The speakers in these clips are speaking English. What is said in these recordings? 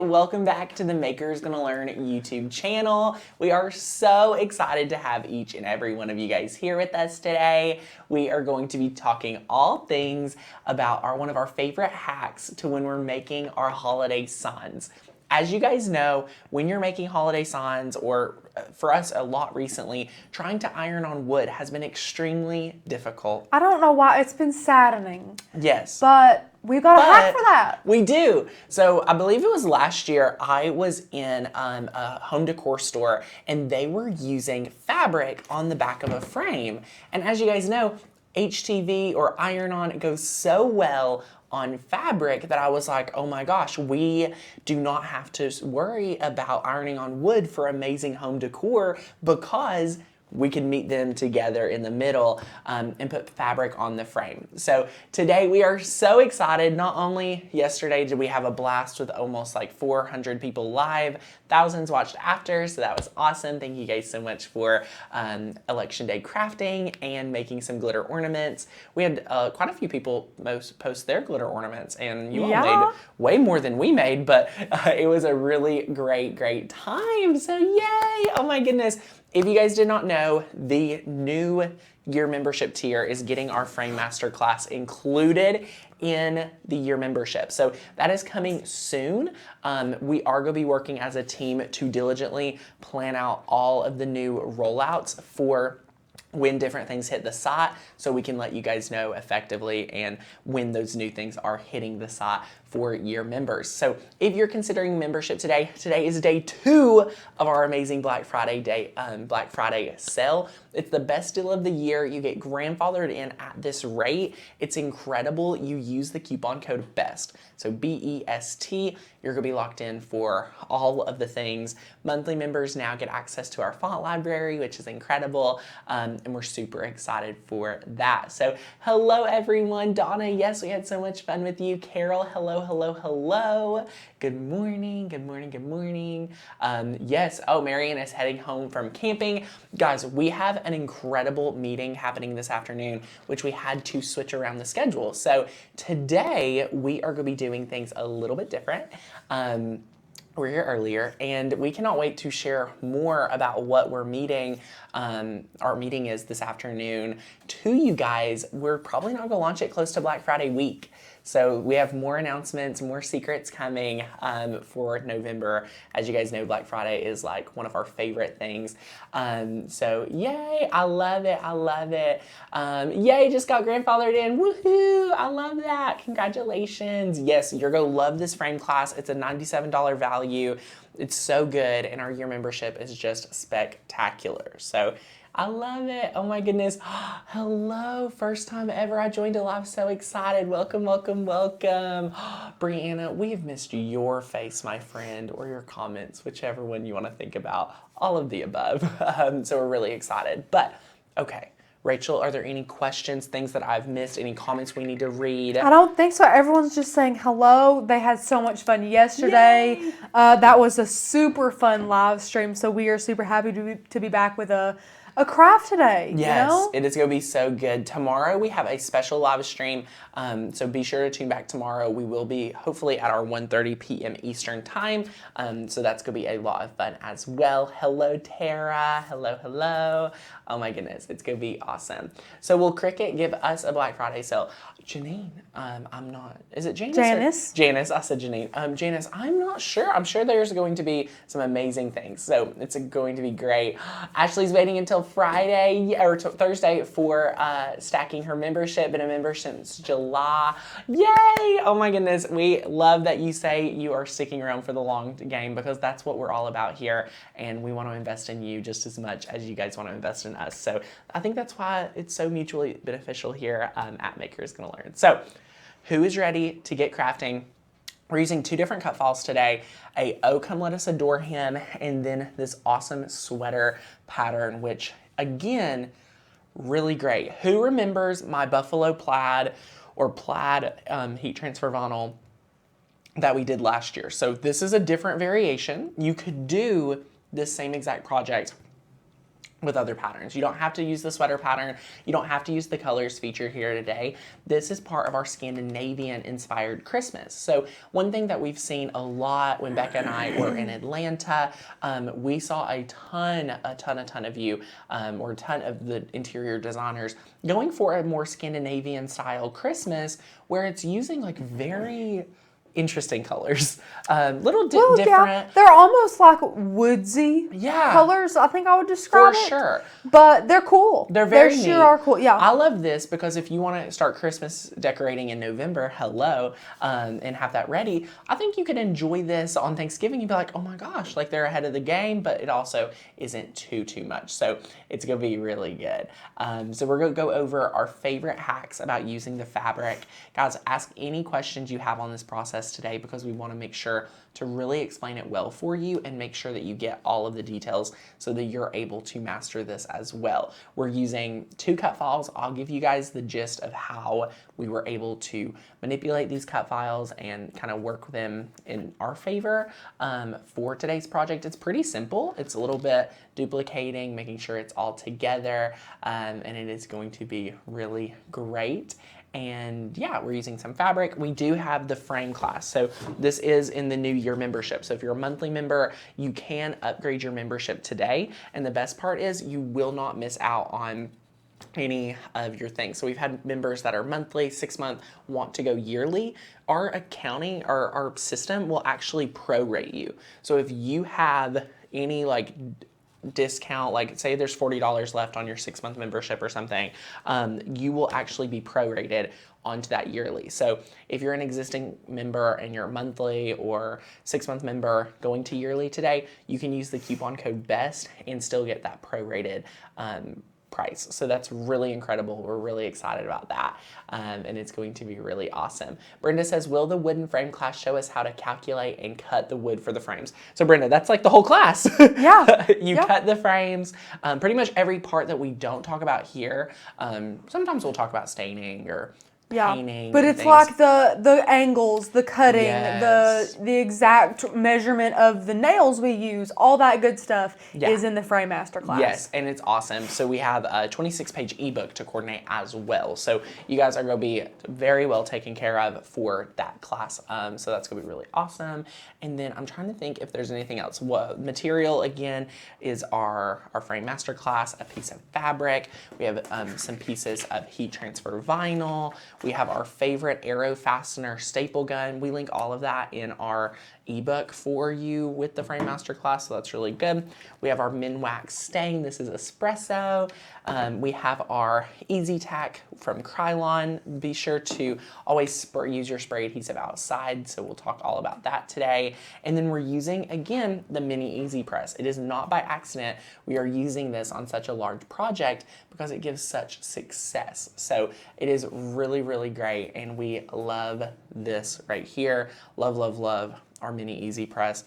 Welcome back to the Makers Gonna Learn YouTube channel. We are so excited to have each and every one of you guys here with us today. We are going to be talking all things about one of our favorite hacks to when we're making our holiday signs. As you guys know, when you're making holiday signs, or for us a lot recently, trying to iron on wood has been extremely difficult. I don't know why, it's been saddening. Yes. But we've got a hack for that. We do. So I believe it was last year, I was in a home decor store and they were using fabric on the back of a frame. And as you guys know, HTV or iron-on goes so well on fabric that I was like, oh my gosh, we do not have to worry about ironing on wood for amazing home decor because we can meet them together in the middle and put fabric on the frame. So today we are so excited. Not only yesterday did we have a blast with almost like 400 people live, thousands watched after, so that was awesome. Thank you guys so much for Election Day crafting and making some glitter ornaments. We had quite a few people post their glitter ornaments, and you all made way more than we made, but it was a really great time. So yay, oh my goodness. If you guys did not know, the new year membership tier is getting our Frame Masterclass included in the year membership. So that is coming soon. We are going to be working as a team to diligently plan out all of the new rollouts for when different things hit the site, so we can let you guys know effectively and when those new things are hitting the site for year members. So if you're considering membership today is day 2 of our amazing Black Friday sale. It's the best deal of the year. You get grandfathered in at this rate. It's incredible. You use the coupon code BEST. So BEST, you're gonna be locked in for all of the things. Monthly members now get access to our font library, which is incredible. And we're super excited for that. So hello everyone. Donna, yes, we had so much fun with you. Carol, hello. Good morning. Yes, oh, Marion is heading home from camping. Guys, we have an incredible meeting happening this afternoon, which we had to switch around the schedule. So today we are gonna be doing things a little bit different. We're here earlier, and we cannot wait to share more about what our meeting is this afternoon to you guys. We're probably not gonna launch it close to Black Friday week. So we have more announcements, more secrets coming for November. As you guys know, Black Friday is like one of our favorite things. So yay, I love it. Yay, just got grandfathered in, woohoo, I love that, congratulations. Yes, you're gonna love this frame class. It's a $97 value. It's so good, and our year membership is just spectacular. So I love it. Oh my goodness. Hello, first time ever I joined a live. So excited. Welcome. Brianna, we have missed your face, my friend, or your comments, whichever one you want to think about. All of the above. So we're really excited. But okay, Rachel, are there any questions, things that I've missed, any comments we need to read? I don't think so. Everyone's just saying hello. They had so much fun yesterday. That was a super fun live stream. So we are super happy to be back with a craft today. Yes, you know? It is going to be so good. Tomorrow we have a special live stream, so be sure to tune back tomorrow. We will be hopefully at our 1:30 p.m. Eastern time, so that's going to be a lot of fun as well. Hello, Tara. Hello. Oh my goodness, it's going to be awesome. So will Cricut give us a Black Friday sale? Janine, I'm not. Is it Janice? Janice, I said Janine. Janice, I'm not sure. I'm sure there's going to be some amazing things, so it's going to be great. Ashley's waiting until Friday or Thursday for stacking her membership. Been a member since July. Yay! Oh my goodness, we love that you say you are sticking around for the long game, because that's what we're all about here, and we want to invest in you just as much as you guys want to invest in us. So I think that's why it's so mutually beneficial here at Makers Gonna Learn. So who is ready to get crafting? We're using 2 different cut files today, a Oh Come Let Us Adore Him, and then this awesome sweater pattern, which again, really great. Who remembers my buffalo plaid or plaid heat transfer vinyl that we did last year? So this is a different variation. You could do this same exact project with other patterns. You don't have to use the sweater pattern. You don't have to use the colors featured here today. This is part of our Scandinavian inspired Christmas. So one thing that we've seen a lot when Becca and I were in Atlanta, we saw a ton of you, or a ton of the interior designers going for a more Scandinavian style Christmas where it's using like very interesting colors, little different. Yeah, they're almost like woodsy colors. I think I would describe for sure. But they're cool. They're very they neat. sure are cool. Yeah, I love this because if you want to start Christmas decorating in November, and have that ready, I think you can enjoy this on Thanksgiving. You'd be like, oh my gosh, like they're ahead of the game, but it also isn't too much. So it's gonna be really good. So we're gonna go over our favorite hacks about using the fabric. Guys, ask any questions you have on this process today because we want to make sure to really explain it well for you and make sure that you get all of the details so that you're able to master this as well. We're using 2 cut files. I'll give you guys the gist of how we were able to manipulate these cut files and kind of work them in our favor. For today's project, it's pretty simple. It's a little bit duplicating, making sure it's all together, and it is going to be really great. And yeah, we're using some fabric. We do have the frame class. So this is in the new year membership. So if you're a monthly member, you can upgrade your membership today. And the best part is you will not miss out on any of your things. So we've had members that are monthly, 6 month, want to go yearly. Our accounting, our system will actually prorate you. So if you have any like discount, like say there's $40 left on your 6 month membership or something, you will actually be prorated onto that yearly. So if you're an existing member and you're a monthly or 6 month member going to yearly today, you can use the coupon code BEST and still get that prorated price. So that's really incredible. We're really excited about that. And it's going to be really awesome. Brenda says, will the wooden frame class show us how to calculate and cut the wood for the frames? So Brenda, that's like the whole class. Yeah. You cut the frames, pretty much every part that we don't talk about here. Sometimes we'll talk about staining or painting. But it's things. like the angles, the cutting, Yes. the exact measurement of the nails we use, all that good stuff is in the Frame Masterclass. Yes, and it's awesome. So we have a 26-page ebook to coordinate as well. So you guys are going to be very well taken care of for that class. So that's going to be really awesome. And then I'm trying to think if there's anything else. What material again is our Frame Masterclass, a piece of fabric. We have some pieces of heat transfer vinyl. We have our favorite arrow fastener staple gun. We link all of that in our ebook for you with the Frame Masterclass, so that's really good. We have our Minwax stain. This is espresso. We have our Easy Tack from Krylon. Be sure to always use your spray adhesive outside, so we'll talk all about that today. And then we're using, again, the mini EasyPress. It is not by accident we are using this on such a large project because it gives such success. So it is really, really great, and we love this right here. Love, love, love our mini EasyPress.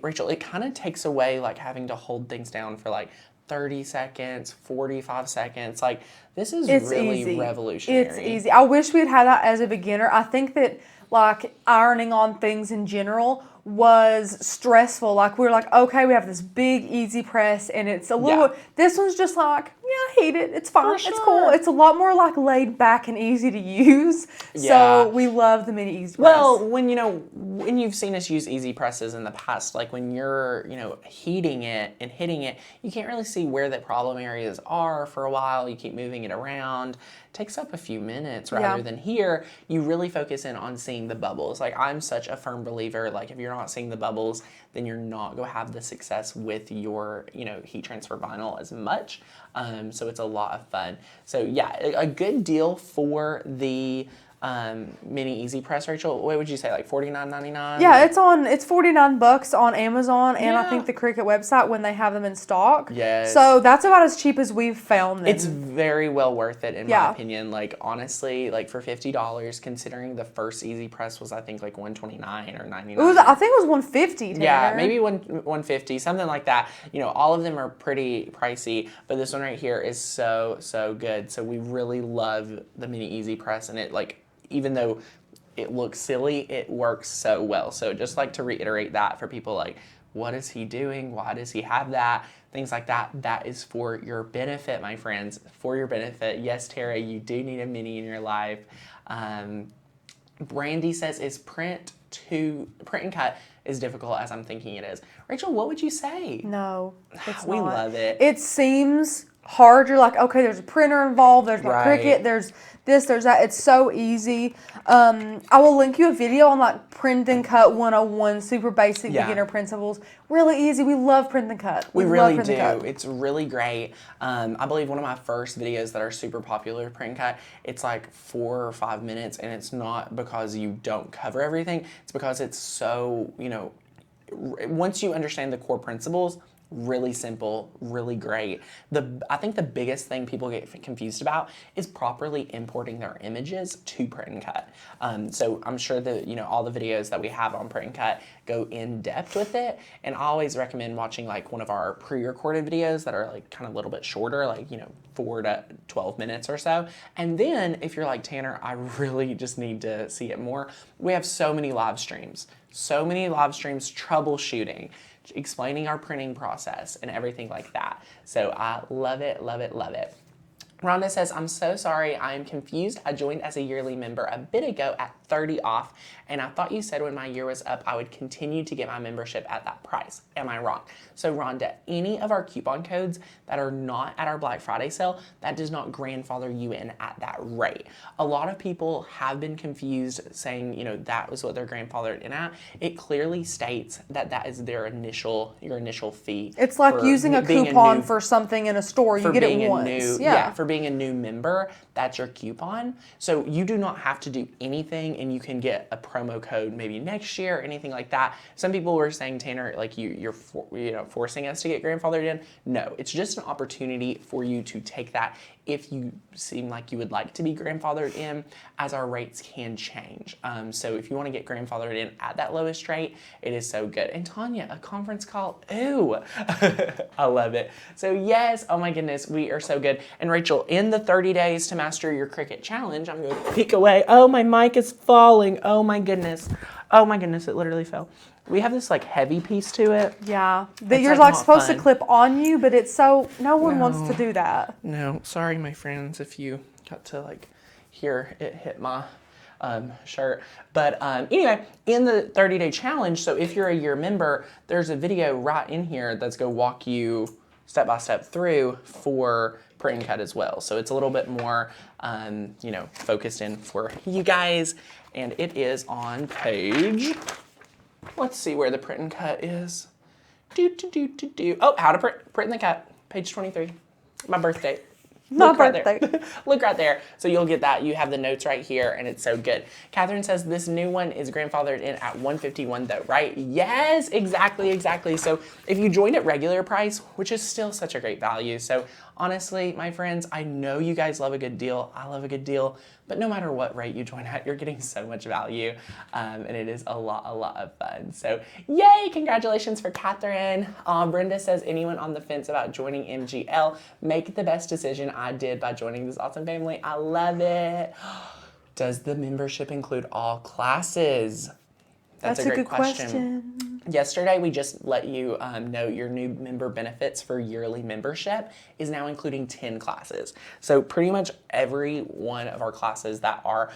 Rachel, it kind of takes away like having to hold things down for like 30 seconds, 45 seconds. Like this is really easy. Revolutionary. It's easy. I wish we'd had that as a beginner. I think that like ironing on things in general was stressful. Like we were like, okay, we have this big easy press and it's a little, this one's just like, yeah, I hate it. It's fine. For It's cool. sure. It's a lot more like laid back and easy to use. So we love the mini easy press. Well, when you've seen us use easy presses in the past, like when you're, heating it and hitting it, you can't really see where the problem areas are for a while. You keep moving it around. It takes up a few minutes rather than here, you really focus in on seeing the bubbles. Like I'm such a firm believer, like if you're not seeing the bubbles, then you're not going to have the success with your, heat transfer vinyl as much. So it's a lot of fun. So yeah, a good deal for the mini EasyPress, Rachel. What would you say, like $49.99? Yeah, it's $49 on Amazon and I think the Cricut website when they have them in stock. Yes. So that's about as cheap as we've found them. It's very well worth it in my opinion. Like honestly, like for $50, considering the first EasyPress was I think like $129 or $99. I think it was $150. Tanner. Yeah, maybe $150, something like that. All of them are pretty pricey, but this one right here is so good. So we really love the mini EasyPress, and it like, even though it looks silly, it works so well. So just like to reiterate that for people like, what is he doing? Why does he have that? Things like that. That is for your benefit, my friends, for your benefit. Yes, Tara, you do need a mini in your life. Brandy says, is print and cut is difficult as I'm thinking it is. Rachel, what would you say? No, it's We not. love it. It seems hard. You're like, okay, there's a printer involved. There's my Right. Cricut. There's this, there's that. It's so easy. I will link you a video on like print and cut 101, super basic beginner principles. Really easy. We love print and cut. We really do. It's really great. I believe one of my first videos that are super popular, print and cut, it's like 4 or 5 minutes, and it's not because you don't cover everything. It's because it's so, once you understand the core principles, really simple, really great. I think the biggest thing people get confused about is properly importing their images to print and cut. So I'm sure that, all the videos that we have on print and cut go in depth with it. And I always recommend watching like one of our pre-recorded videos that are like kind of a little bit shorter, like, 4 to 12 minutes or so. And then if you're like, Tanner, I really just need to see it more, we have so many live streams troubleshooting, explaining our printing process and everything like that. So I love it, love it, love it. Rhonda says, I'm so sorry, I am confused. I joined as a yearly member a bit ago at 30 off, and I thought you said when my year was up, I would continue to get my membership at that price. Am I wrong? So Rhonda, any of our coupon codes that are not at our Black Friday sale, that does not grandfather you in at that rate. A lot of people have been confused saying, that was what they're grandfathered in at. It clearly states that that is your initial fee. It's like using a coupon for something in a store. You get it once. For being a new member, that's your coupon. So you do not have to do anything, and you can get a promo code maybe next year or anything like that. Some people were saying, Tanner, like you're forcing us to get grandfathered in. No, it's just an opportunity for you to take that if you seem like you would like to be grandfathered in, as our rates can change. So if you want to get grandfathered in at that lowest rate, it is so good. And Tanya, a conference call, ooh, I love it. So yes, oh my goodness, we are so good. And Rachel, in the 30 days to master your Cricut challenge, I'm going to peek away. Oh, my mic is falling. Oh my goodness. Oh my goodness, it literally fell. We have this like heavy piece to it. Yeah, that you're like supposed to clip on you, but it's so, no one wants to do that. No, sorry my friends if you got to like hear it hit my shirt. But anyway, in the 30-day challenge, so if you're a year member, there's a video right in here that's going to walk you step by step through for print and cut as well. So it's a little bit more, focused in for you guys. And it is on page, let's see where the print and cut is. Oh, how to print and cut, page 23, my birthday. Look right there. Look right there. So you'll get that. You have the notes right here, and it's so good. Catherine says this new one is grandfathered in at $151 though, right? Yes, exactly. So if you joined at regular price, which is still such a great value. So honestly, my friends, I know you guys love a good deal. I love a good deal. But no matter what rate you join at, you're getting so much value, and it is a lot of fun. So yay, congratulations for Catherine. Brenda says, anyone on the fence about joining MGL, make the best decision I did by joining this awesome family. I love it. Does the membership include all classes? That's a great good question. Yesterday, we just let you know your new member benefits for yearly membership is now including 10 classes. So pretty much every one of our classes that are,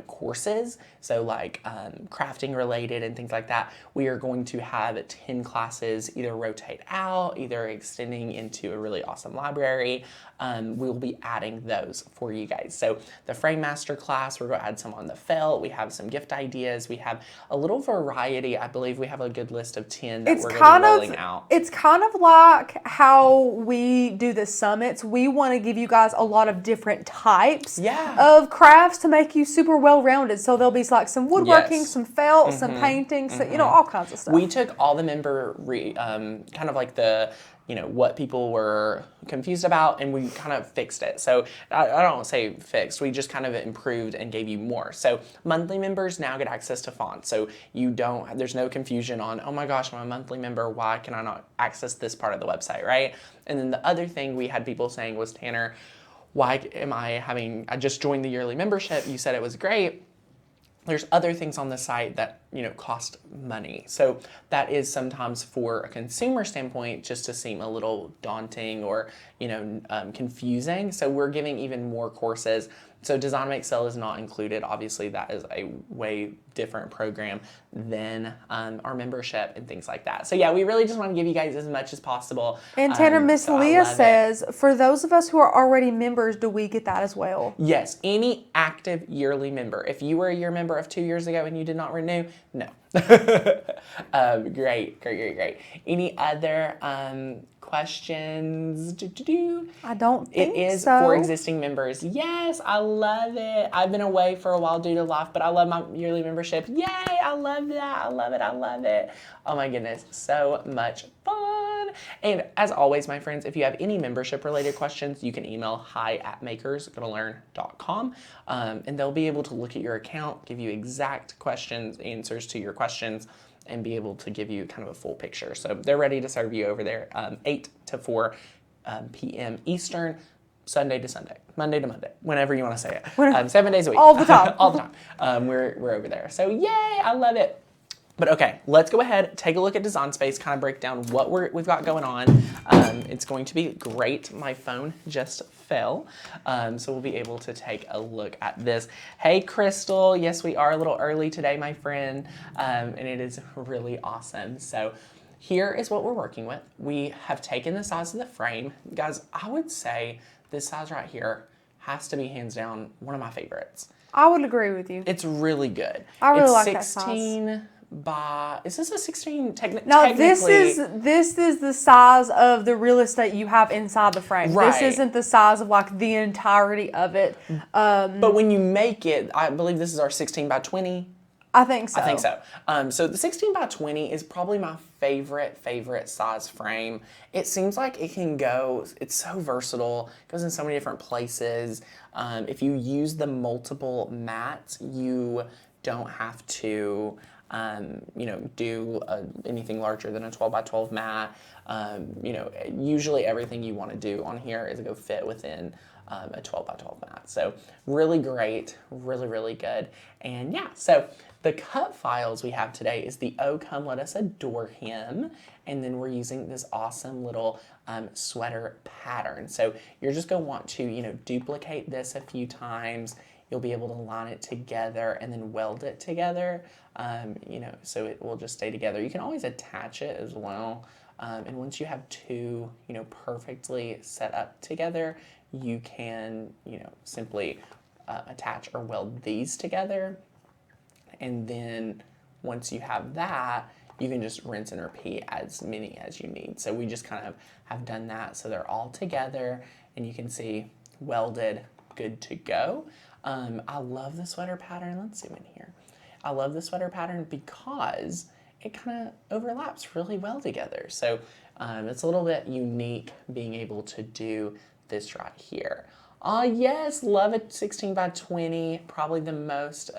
courses, so like crafting related and things like that, we are going to have 10 classes either rotate out, either extending into a really awesome library. We'll be adding those for you guys. So the Frame Master class, we're going to add some on the felt. We have some gift ideas. We have a little variety. I believe we have a good list of 10 that we're going to be rolling out. It's kind of like how we do the summits. We want to give you guys a lot of different types of crafts to make you super well-rounded. So there'll be like some woodworking, some felt, some painting, so, all kinds of stuff. We took all the member, kind of like the, what people were confused about, and we kind of fixed it. So I don't say fixed, we just kind of improved and gave you more. So monthly members now get access to fonts. So there's no confusion on, oh my gosh, I'm a monthly member, why can I not access this part of the website, right? And then the other thing we had people saying was, Tanner, I just joined the yearly membership, you said it was great, there's other things on the site that, cost money. So that is sometimes for a consumer standpoint just to seem a little daunting or, confusing. So we're giving even more courses. So Design Make Sell is not included. Obviously, that is a way different program than our membership and things like that. So yeah, we really just want to give you guys as much as possible. And Tanner, Miss so Leah says, for those of us who are already members, do we get that as well? Yes, any active yearly member. If you were a year member of 2 years ago and you did not renew, no. Great. Any other questions? I don't think It is so. for existing members. Yes, I love it. I've been away for a while due to life, but I love my yearly membership. Yay, I love that. I love it. Oh my goodness, so much fun. And as always, my friends, if you have any membership related questions, you can email hi@makersgonnalearn.com, and they'll be able to look at your account, give you exact answers to your questions, and be able to give you kind of a full picture. So they're ready to serve you over there 8 to 4 p.m. Eastern, Sunday to Sunday, Monday to Monday, whenever you want to say it. 7 days a week. All the time. All the time. We're over there. So yay, I love it. But okay, let's go ahead, take a look at Design Space, kind of break down what we've got going on. It's going to be great. My phone just fell, so we'll be able to take a look at this. Hey, Crystal. Yes, we are a little early today, my friend, and it is really awesome. So here is what we're working with. We have taken the size of the frame. Guys, I would say this size right here has to be hands down one of my favorites. I would agree with you. It's really good. I really it's like that 16 by, is this a 16 technically? No, this is the size of the real estate you have inside the frame. Right. This isn't the size of like the entirety of it. But when you make it, I believe this is our 16 by 20. I think so. I think so. So the 16 by 20 is probably my favorite size frame. It seems like it can go, it's so versatile, it goes in so many different places. If you use the multiple mats, you don't have to do anything larger than a 12 by 12 mat. Usually everything you want to do on here is go fit within a 12 by 12 mat. So really great, really good. And yeah, so the cut files we have today is the Oh Come Let Us Adore Him, and then we're using this awesome little sweater pattern. So you're just going to want to, duplicate this a few times. You'll be able to line it together and then weld it together, so it will just stay together. You can always attach it as well, and once you have two, perfectly set up together, you can, simply attach or weld these together. And then once you have that, you can just rinse and repeat as many as you need. So we just kind of have done that. So they're all together and you can see welded, good to go. I love the sweater pattern. Let's zoom in here. I love the sweater pattern because it kind of overlaps really well together. So it's a little bit unique being able to do this right here. Yes, love it. 16 by 20, probably the most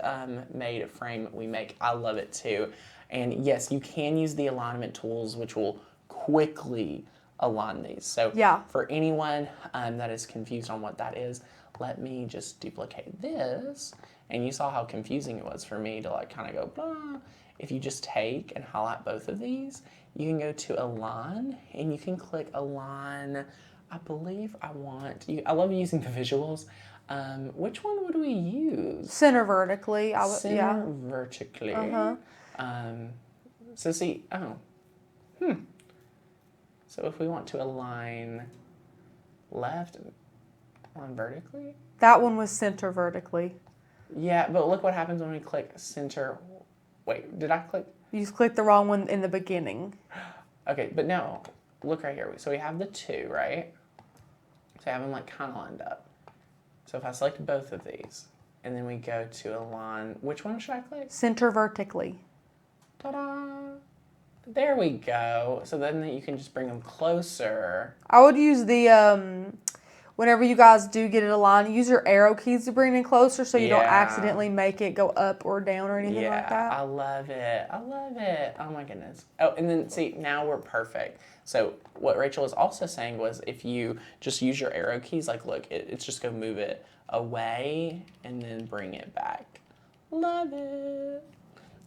made frame we make. I love it too. And yes, you can use the alignment tools, which will quickly align these. So yeah, for anyone that is confused on what that is, let me just duplicate this. And you saw how confusing it was for me to kind of go, blah. If you just take and highlight both of these, you can go to align and you can click align. I believe I love using the visuals. Which one would we use? Center vertically. Center vertically. So see, So if we want to align left, align vertically? That one was center vertically. Yeah, but look what happens when we click center. Wait, did I click? You just clicked the wrong one in the beginning. Okay, but no, look right here. So we have the two, right? So I have them kind of lined up. So if I select both of these, and then we go to align, which one should I click? Center vertically. Ta-da! There we go. So then you can just bring them closer. I would use the, whenever you guys do get it aligned, use your arrow keys to bring it closer so you don't accidentally make it go up or down or anything like that. I love it. I love it. Oh my goodness. Oh, and then see, now we're perfect. So what Rachel was also saying was if you just use your arrow keys, look, it's just going to move it away and then bring it back Love it.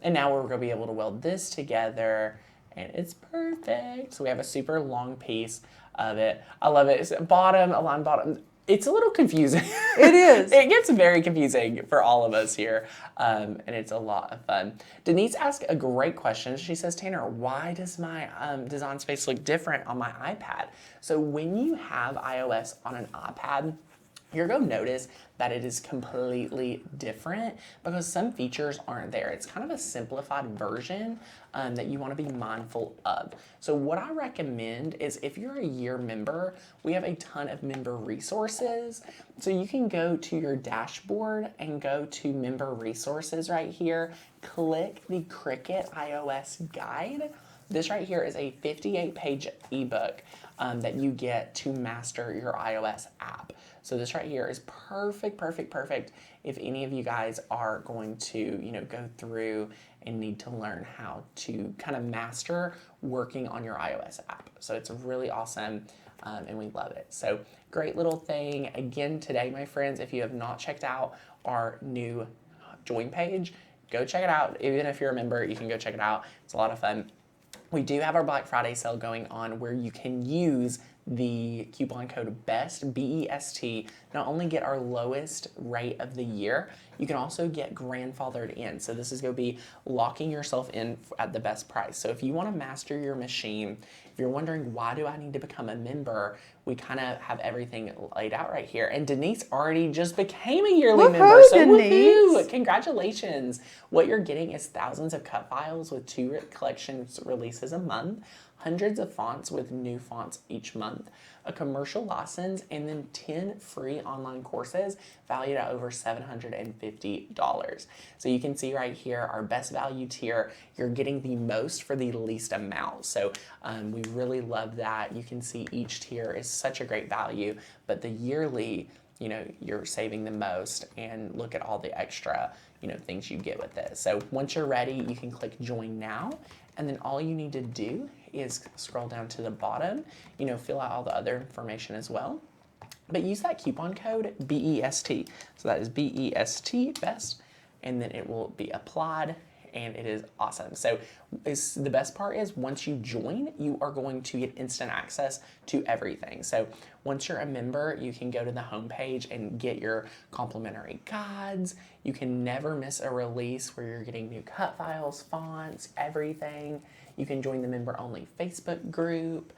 And now we're gonna be able to weld this together and it's perfect. So we have a super long piece of it. I love it. It's a bottom, a line bottom. It's a little confusing. It is. It gets very confusing for all of us here, and it's a lot of fun. Denise asked a great question. She says, Tanner, why does my design space look different on my iPad? So when you have iOS on an iPad, you're going to notice that it is completely different because some features aren't there. It's kind of a simplified version that you want to be mindful of. So what I recommend is if you're a year member, we have a ton of member resources. So you can go to your dashboard and go to member resources right here. Click the Cricut iOS guide. This right here is a 58-page ebook that you get to master your iOS app. So this right here is perfect if any of you guys are going to, go through and need to learn how to kind of master working on your iOS app. So it's really awesome and we love it. So great little thing. Again, today, my friends, if you have not checked out our new join page, go check it out. Even if you're a member, you can go check it out. It's a lot of fun. We do have our Black Friday sale going on where you can use the coupon code BEST, B-E-S-T, not only get our lowest rate of the year, you can also get grandfathered in. So this is going to be locking yourself in at the best price. So if you want to master your machine, if you're wondering why do I need to become a member, we kind of have everything laid out right here. And Denise already just became a yearly member. So Denise. woohoo! Congratulations. What you're getting is thousands of cut files with 2 collections releases a month, hundreds of fonts with new fonts each month, a commercial license, and then 10 free online courses valued at over $750. So you can see right here, our best value tier, you're getting the most for the least amount. So we really love that. You can see each tier is such a great value, but the yearly, you're saving the most, and look at all the extra, things you get with this. So once you're ready, you can click join now, and then all you need to do is scroll down to the bottom, fill out all the other information as well. But use that coupon code BEST. So that is BEST, BEST, and then it will be applied, and it is awesome. So the best part is once you join, you are going to get instant access to everything. So once you're a member, you can go to the homepage and get your complimentary guides. You can never miss a release where you're getting new cut files, fonts, everything. You can join the member-only Facebook group.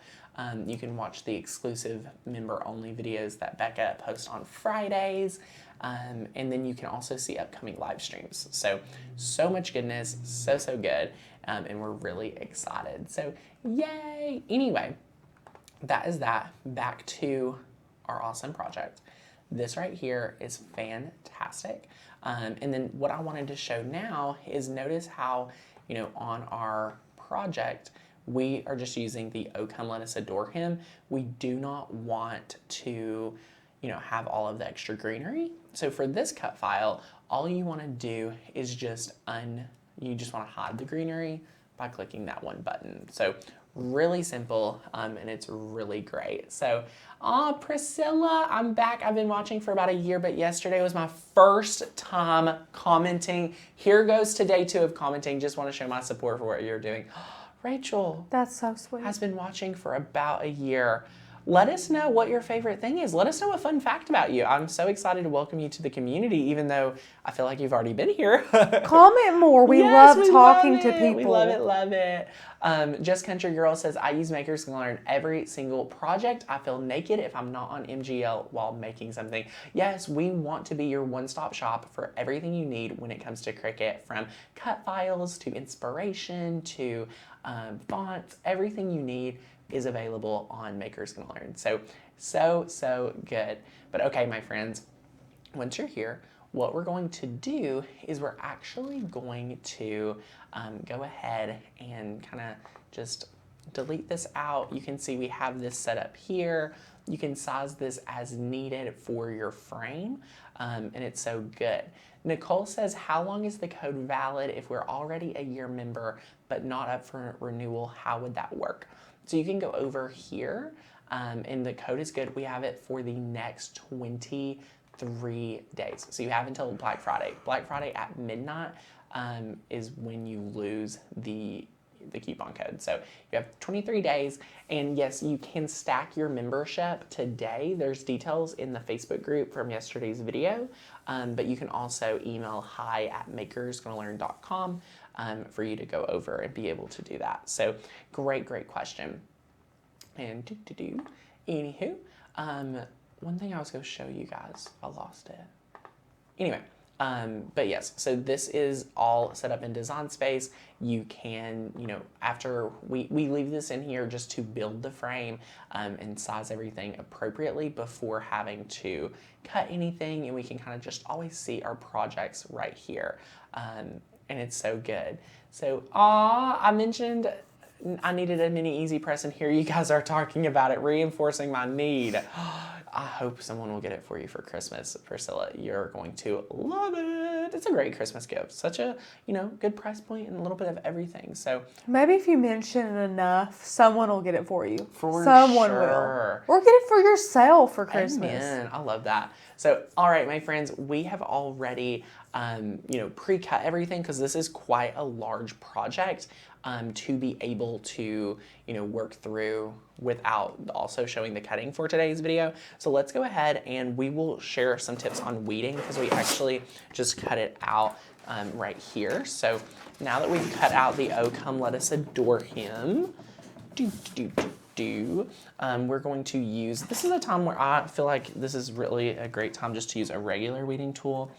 You can watch the exclusive member-only videos that Becca posts on Fridays. And then you can also see upcoming live streams. So much goodness, so good. And we're really excited. So yay! Anyway, that is that. Back to our awesome project. This right here is fantastic. And then what I wanted to show now is notice how, on our project, we are just using the "Oh Come Let Us Adore Him." We do not want to, have all of the extra greenery. So for this cut file, all you want to do is just you just want to hide the greenery by clicking that one button. So really simple, and it's really great. So, Priscilla, I'm back. I've been watching for about a year, but yesterday was my first time commenting. Here goes to day 2 of commenting. Just want to show my support for what you're doing. Rachel. That's so sweet. Has been watching for about a year. Let us know what your favorite thing is. Let us know a fun fact about you. I'm so excited to welcome you to the community, even though I feel like you've already been here. Comment more. We love talking to people. We love it. Just Country Girl says, I use Makers Can Learn every single project. I feel naked if I'm not on MGL while making something. Yes, we want to be your one-stop shop for everything you need when it comes to Cricut, from cut files to inspiration to fonts. Everything you need is available on Makers Can Learn. So good. But okay, my friends, once you're here, what we're going to do is we're actually going to go ahead and kind of just delete this out. You can see we have this set up here. You can size this as needed for your frame, and it's so good. Nicole says, how long is the code valid if we're already a year member but not up for renewal? How would that work? So you can go over here, and the code is good. We have it for the next 20 3 days. So you have until Black Friday. Black Friday at midnight is when you lose the coupon code. So you have 23 days, and yes, you can stack your membership today. There's details in the Facebook group from yesterday's video, but you can also email hi@makersgonnalearn.com for you to go over and be able to do that. So great question. And anywho, one thing I was going to show you guys, I lost it. Anyway, but yes, so this is all set up in Design Space. You can, after we leave this in here just to build the frame and size everything appropriately before having to cut anything, and we can kind of just always see our projects right here. And it's so good. So, I mentioned I needed a mini EasyPress, and here you guys are talking about it, reinforcing my need. I hope someone will get it for you for Christmas, Priscilla. You're going to love it. It's a great Christmas gift. Such a, good price point and a little bit of everything. So maybe if you mention it enough, someone will get it for you. Someone will. Or get it for yourself for Christmas. Amen. I love that. So, all right, my friends, we have already, pre-cut everything because this is quite a large project to be able to, work through without also showing the cutting for today's video. So let's go ahead and we will share some tips on weeding because we actually just cut it out right here. So now that we've cut out the "Oh, come let us adore him," we're going to use, this is a time where I feel like this is really a great time just to use a regular weeding tool.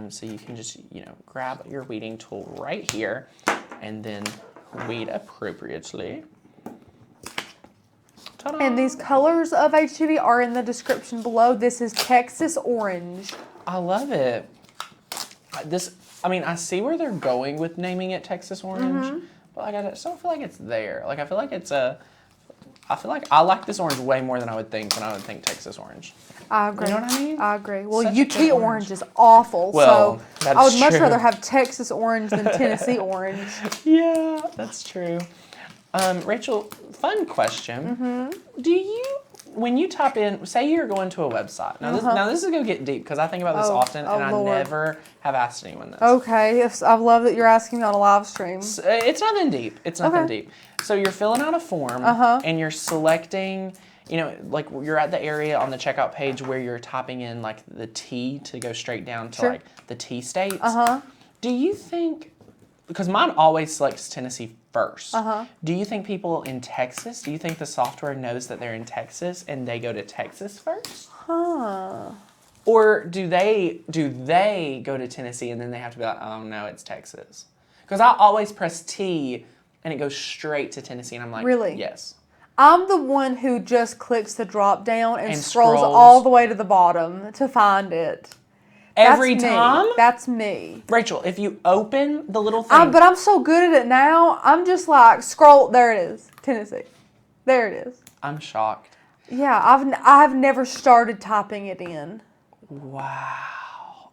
So you can just, grab your weeding tool right here and then weed appropriately. Ta-da. And these colors of HTV are in the description below. This is Texas Orange. I love it. I see where they're going with naming it Texas Orange, but I just don't feel like it's there. I feel like I like this orange way more than I would think when I would think Texas Orange. I agree. You know what I mean? I agree. Well, Such UT orange is awful, well, so I would much rather have Texas orange than Tennessee orange. Yeah, that's true. Rachel, fun question. Do you, when you type in, say you're going to a website. Now this is going to get deep because I think about this often and Lord. I never have asked anyone this. Okay, yes, I love that you're asking me on a live stream. It's nothing deep. It's nothing deep. So you're filling out a form and you're selecting, you're at the area on the checkout page where you're typing in the T to go straight down to the T states. Do you think, because mine always selects Tennessee first. Do you think people in Texas, do you think the software knows that they're in Texas and they go to Texas first? Or do they go to Tennessee and then they have to be like, oh no, it's Texas? Because I always press T and it goes straight to Tennessee, and I'm like, really? Yes. I'm the one who just clicks the drop down and scrolls all the way to the bottom to find it. Every time? That's me. Rachel, if you open the little thing. But I'm so good at it now, I'm just like, scroll, there it is, Tennessee. There it is. I'm shocked. Yeah, I've never started typing it in. Wow.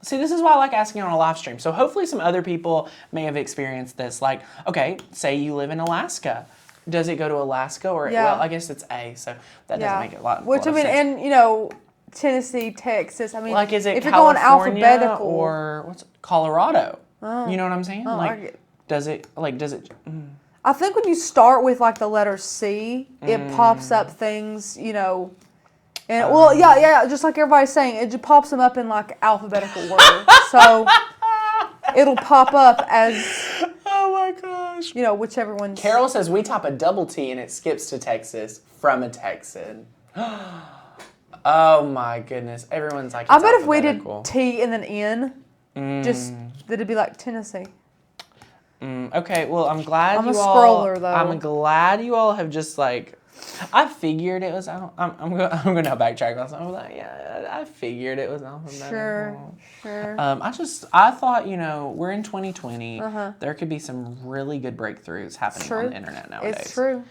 See, this is why I like asking on a live stream. So hopefully some other people may have experienced this. Okay, say you live in Alaska. Does it go to Alaska or, well, I guess it's A, so that doesn't make it a lot of sense. And, Tennessee, Texas, is it if you're California going alphabetical. Or Colorado? You know what I'm saying? Does it, I think when you start with the letter C, it pops up things, and just like everybody's saying, it just pops them up in alphabetical order. So it'll pop up as, oh my gosh, whichever one. Carol says we type a double T and it skips to Texas from a Texan. Oh my goodness, everyone's like, it's I bet if we did alphabetical. T and then N, just that it'd be like Tennessee. Okay, well, I'm glad I'm you a all. scroller, though. I'm glad you all have just I figured it was. I'm going to backtrack myself. I'm like, yeah, I figured it was alphabetical. Sure. I thought, we're in 2020. There could be some really good breakthroughs happening on the internet nowadays. It's true.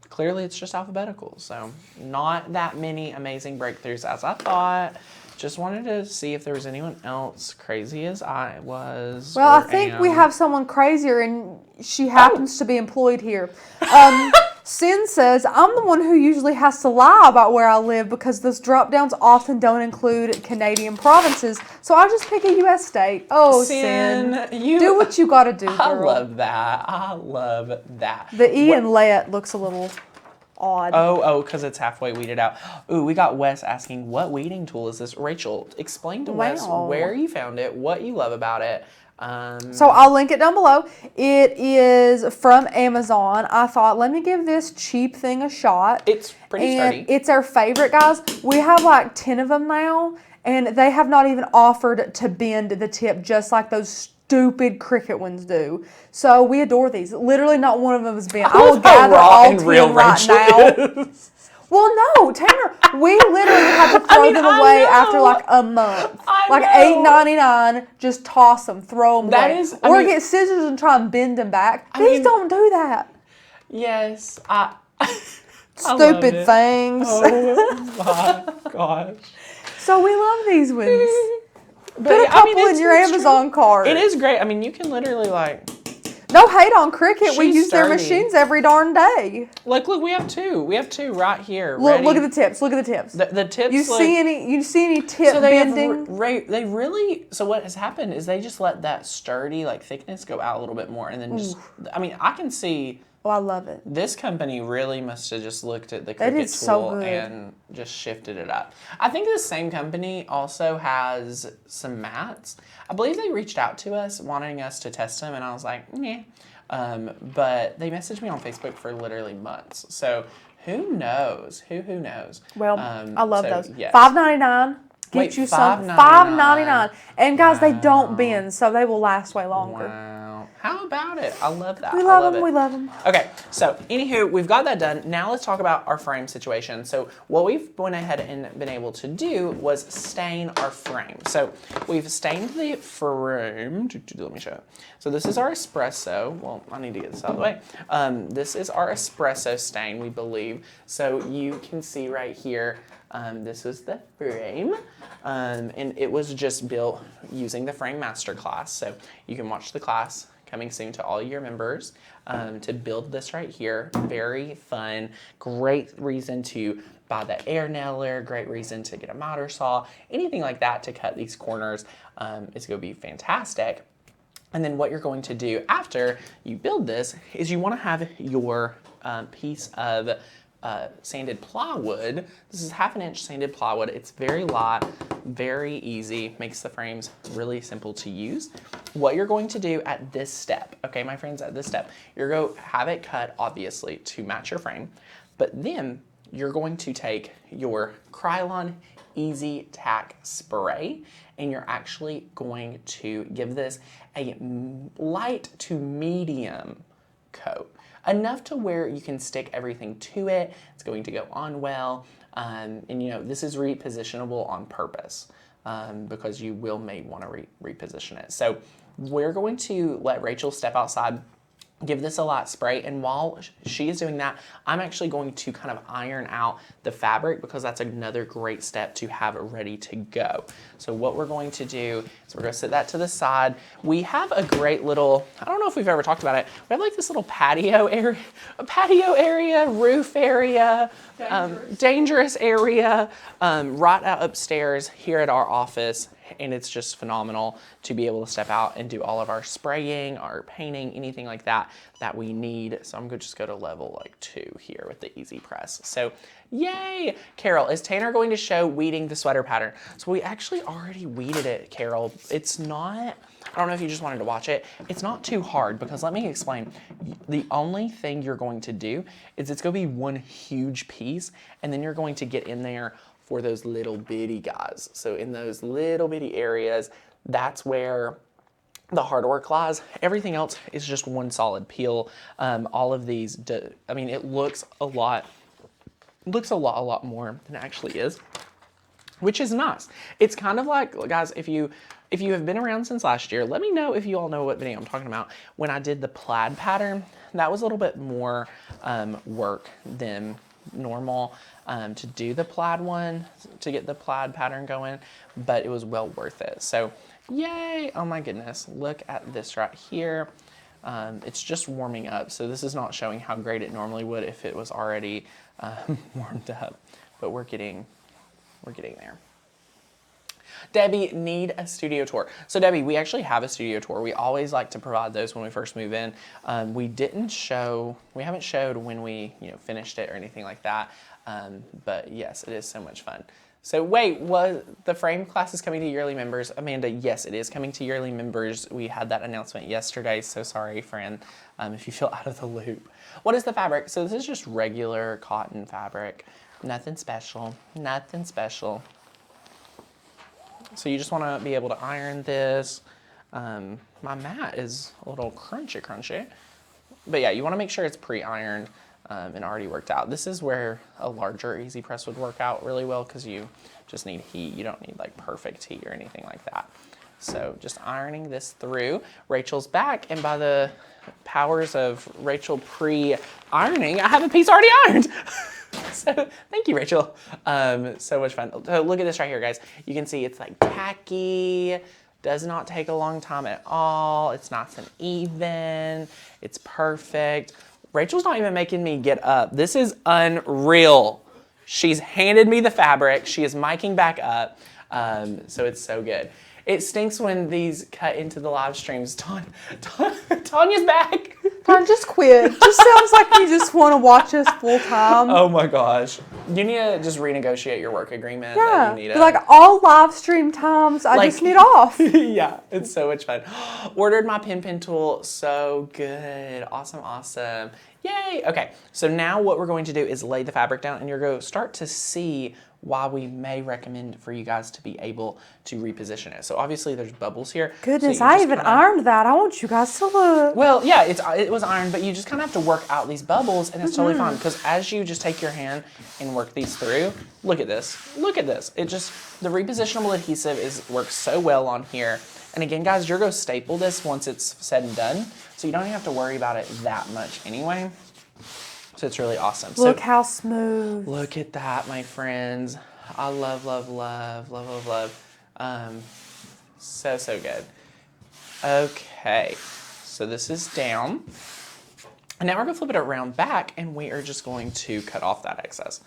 Clearly, it's just alphabetical. So, not that many amazing breakthroughs as I thought. Just wanted to see if there was anyone else crazy as I was. Well, I think we have someone crazier, and she happens to be employed here. Sin says, I'm the one who usually has to lie about where I live because those drop downs often don't include Canadian provinces, so I just pick a U.S. state. Oh, Sin. You do what you gotta do, girl. I love that. I love that. The E in Let looks a little odd. Oh, because it's halfway weeded out. Ooh, we got Wes asking, what weeding tool is this? Rachel, explain to Wes where you found it, what you love about it. So I'll link it down below. It is from Amazon. I thought, let me give this cheap thing a shot. It's pretty sturdy. It's our favorite, guys. We have like 10 of them now, and they have not even offered to bend the tip just like those stupid Cricut ones do. So we adore these. Literally not one of them has been. I will gather all 10 right now. Well, no, Tanner, we literally had to throw them away after like a month. Like $8.99, just toss them, throw them away. Or get scissors and try and bend them back. These don't do that. Yes, Stupid things. Oh my gosh. So we love these ones. But Put a couple in your Amazon cart. It is great. I mean, you can literally like... No hate on Cricut. We use their machines every darn day. Look, we have two. We have two right here. Look at the tips. Look at the tips. The tips. You see any tip bending? They really. So what has happened is they just let that sturdy like thickness go out a little bit more, and then just. I mean, I can see. Oh, I love it. This company really must have just looked at the Cricut tool and just shifted it up. I think the same company also has some mats. I believe they reached out to us wanting us to test them, and I was like, yeah. But they messaged me on Facebook for literally months. So who knows? Who knows? Well, I love those. Yes. $5.99. Get you some. $5.99. And guys, they don't bend, so they will last way longer. Wow. How about it? I love that. We love them. We love them. Okay, so anywho, we've got that done. Now let's talk about our frame situation. So what we've went ahead and been able to do was stain our frame. So we've stained the frame. Let me show you. So this is our espresso. Well, I need to get this out of the way. This is our espresso stain, we believe. So you can see right here, this is the frame. And it was just built using the frame masterclass. So you can watch the class coming soon to all your members to build this right here. Very fun, great reason to buy the air nailer, great reason to get a miter saw, anything like that to cut these corners. It's gonna be fantastic. And then what you're going to do after you build this is you wanna have your piece of sanded plywood. This is 1/2 inch sanded plywood. It's very light, very easy, makes the frames really simple to use. What you're going to do at this step, okay, my friends, at this step, you're going to have it cut, obviously, to match your frame, but then you're going to take your Krylon Easy Tack spray, and you're actually going to give this a light to medium coat. Enough to where you can stick everything to it. It's going to go on well. And you know, this is repositionable on purpose because you may want to reposition it. So we're going to let Rachel step outside, give this a light spray, and while she is doing that, I'm actually going to kind of iron out the fabric because that's another great step to have ready to go. So what we're going to do is we're going to set that to the side. We have a great little, I don't know if we've ever talked about it, we have like this little patio area, roof area, dangerous area, right out upstairs here at our office. And it's just phenomenal to be able to step out and do all of our spraying, our painting, anything like that that we need. So I'm going to just go to level like 2 here with the EasyPress. So yay! Carol, is Tanner going to show weeding the sweater pattern? So we actually already weeded it, Carol. It's not, I don't know if you just wanted to watch it. It's not too hard because let me explain. The only thing you're going to do is it's going to be one huge piece, and then you're going to get in there for those little bitty guys. So in those little bitty areas, that's where the hard work lies. Everything else is just one solid peel. All of these, I mean, it looks a lot more than it actually is, which is nice. It's kind of like, guys, if you have been around since last year, let me know if you all know what video I'm talking about. When I did the plaid pattern, that was a little bit more work than normal to do the plaid one, to get the plaid pattern going, but it was well worth it. So yay, oh my goodness, look at this right here. It's just warming up, so this is not showing how great it normally would if it was already warmed up, but we're getting there. Debbie, need a studio tour. So Debbie, we actually have a studio tour. We always like to provide those when we first move in. We haven't showed when we finished it or anything like that. But yes, it is so much fun. So wait, was the frame class is coming to yearly members? Amanda, yes, it is coming to yearly members. We had that announcement yesterday. So sorry, friend, if you feel out of the loop. What is the fabric? So this is just regular cotton fabric. Nothing special, nothing special. So you just want to be able to iron this. My mat is a little crunchy. But yeah, you want to make sure it's pre-ironed and already worked out. This is where a larger EasyPress would work out really well because you just need heat. You don't need like perfect heat or anything like that. So just ironing this through. Rachel's back, and by the powers of Rachel pre-ironing, I have a piece already ironed. So thank you, Rachel. So much fun. So look at this right here, guys. You can see it's like tacky, does not take a long time at all. It's nice and even. It's perfect. Rachel's not even making me get up. This is unreal. She's handed me the fabric. She is miking back up. So it's so good. It stinks when these cut into the live streams. Tanya's back. Tanya, just quit. Just sounds like you just want to watch us full time. Oh my gosh. You need to just renegotiate your work agreement. Yeah. You need Like all live stream times, I just need off. Yeah, it's so much fun. Ordered my pen tool. So good. Awesome. Yay. Okay, so now what we're going to do is lay the fabric down, and you're going to start to see why we may recommend for you guys to be able to reposition it. So obviously there's bubbles here. Goodness, so I even ironed that. I want you guys to look. Well, yeah, it was ironed, but you just kind of have to work out these bubbles, and it's totally fine, because as you just take your hand and work these through, look at this. It just, the repositionable adhesive works so well on here. And again, guys, you're going to staple this once it's said and done, so you don't even have to worry about it that much anyway. So it's really awesome. Look how smooth. Look at that, my friends. I love. So good. Okay, so this is down. And now we're gonna flip it around back, and we are just going to cut off that excess.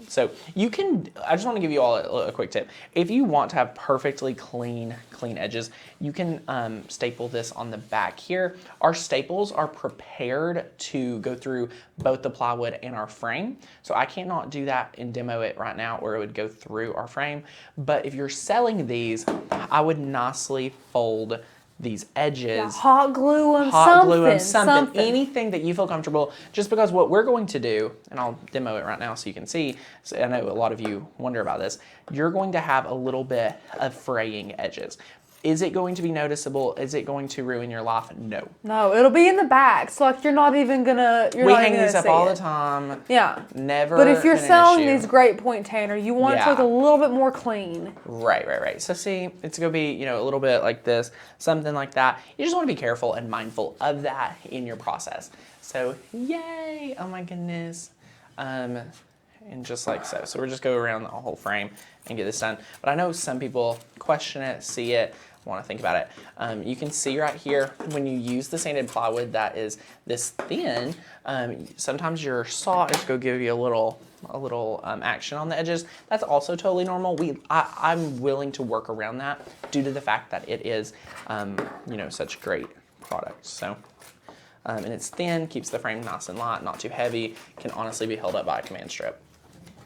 So you can, I just want to give you all a quick tip. If you want to have perfectly clean edges, you can staple this on the back here. Our staples are prepared to go through both the plywood and our frame. So I cannot do that and demo it right now, or it would go through our frame. But if you're selling these, I would nicely fold these edges. Yeah, hot glue them, something. Anything that you feel comfortable, just because what we're going to do, and I'll demo it right now so you can see, so I know a lot of you wonder about this, you're going to have a little bit of fraying edges. Is it going to be noticeable? Is it going to ruin your life? No. No, it'll be in the back. So like you're not even gonna. We hang these up all the time. Yeah. Never. But if you're selling these great point Tanner, you want it to look a little bit more clean. Right. So see, it's gonna be a little bit like this, something like that. You just want to be careful and mindful of that in your process. So yay! Oh my goodness. And just like so. So we're just go around the whole frame and get this done. But I know some people question it, see it, want to think about it. You can see right here, when you use the sanded plywood that is this thin, sometimes your saw is going to give you a little action on the edges. That's also totally normal. I'm willing to work around that due to the fact that it is, such great product. So. And it's thin, keeps the frame nice and light, not too heavy, can honestly be held up by a command strip,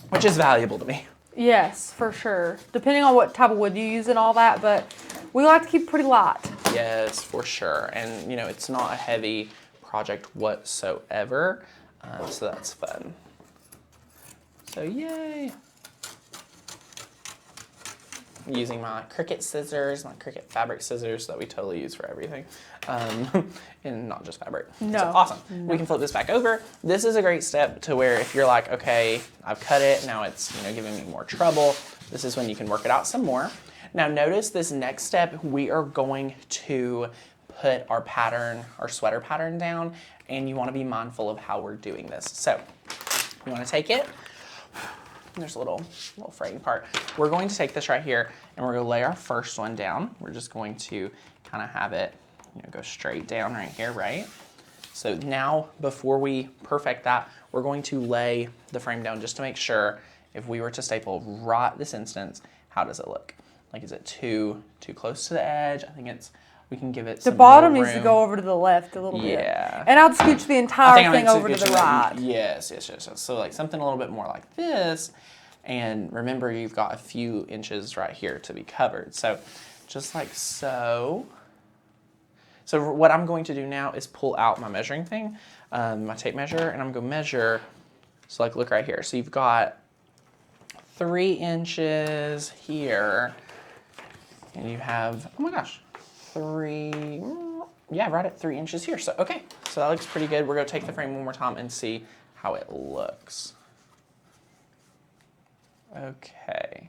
which is valuable to me. Yes, for sure. Depending on what type of wood you use and all that, but we like to keep it pretty light. Yes, for sure. And, it's not a heavy project whatsoever, so that's fun. So, yay. I'm using my Cricut scissors, my Cricut fabric scissors that we totally use for everything, and not just fabric. No. So awesome. No. We can flip this back over. This is a great step to where if you're like, okay, I've cut it, now it's giving me more trouble. This is when you can work it out some more. Now notice this next step, we are going to put our pattern, our sweater pattern down, and you want to be mindful of how we're doing this. So you want to take it. There's a little fraying part. We're going to take this right here, and we're going to lay our first one down. We're just going to kind of have it go straight down right here, right? So now, before we perfect that, we're going to lay the frame down just to make sure if we were to staple right this instance, how does it look? Like, is it too close to the edge? I think we can give it some The bottom more needs to room. go over to the left a little bit. Yeah. And I'll scooch the entire thing over to the right. Yes. So like something a little bit more like this. And remember, you've got a few inches right here to be covered. So just like so. So what I'm going to do now is pull out my measuring thing, my tape measure, and I'm going to measure. So like, look right here. So you've got 3 inches here, and you have, oh my gosh, right at 3 inches here. So, okay, so that looks pretty good. We're going to take the frame one more time and see how it looks. Okay.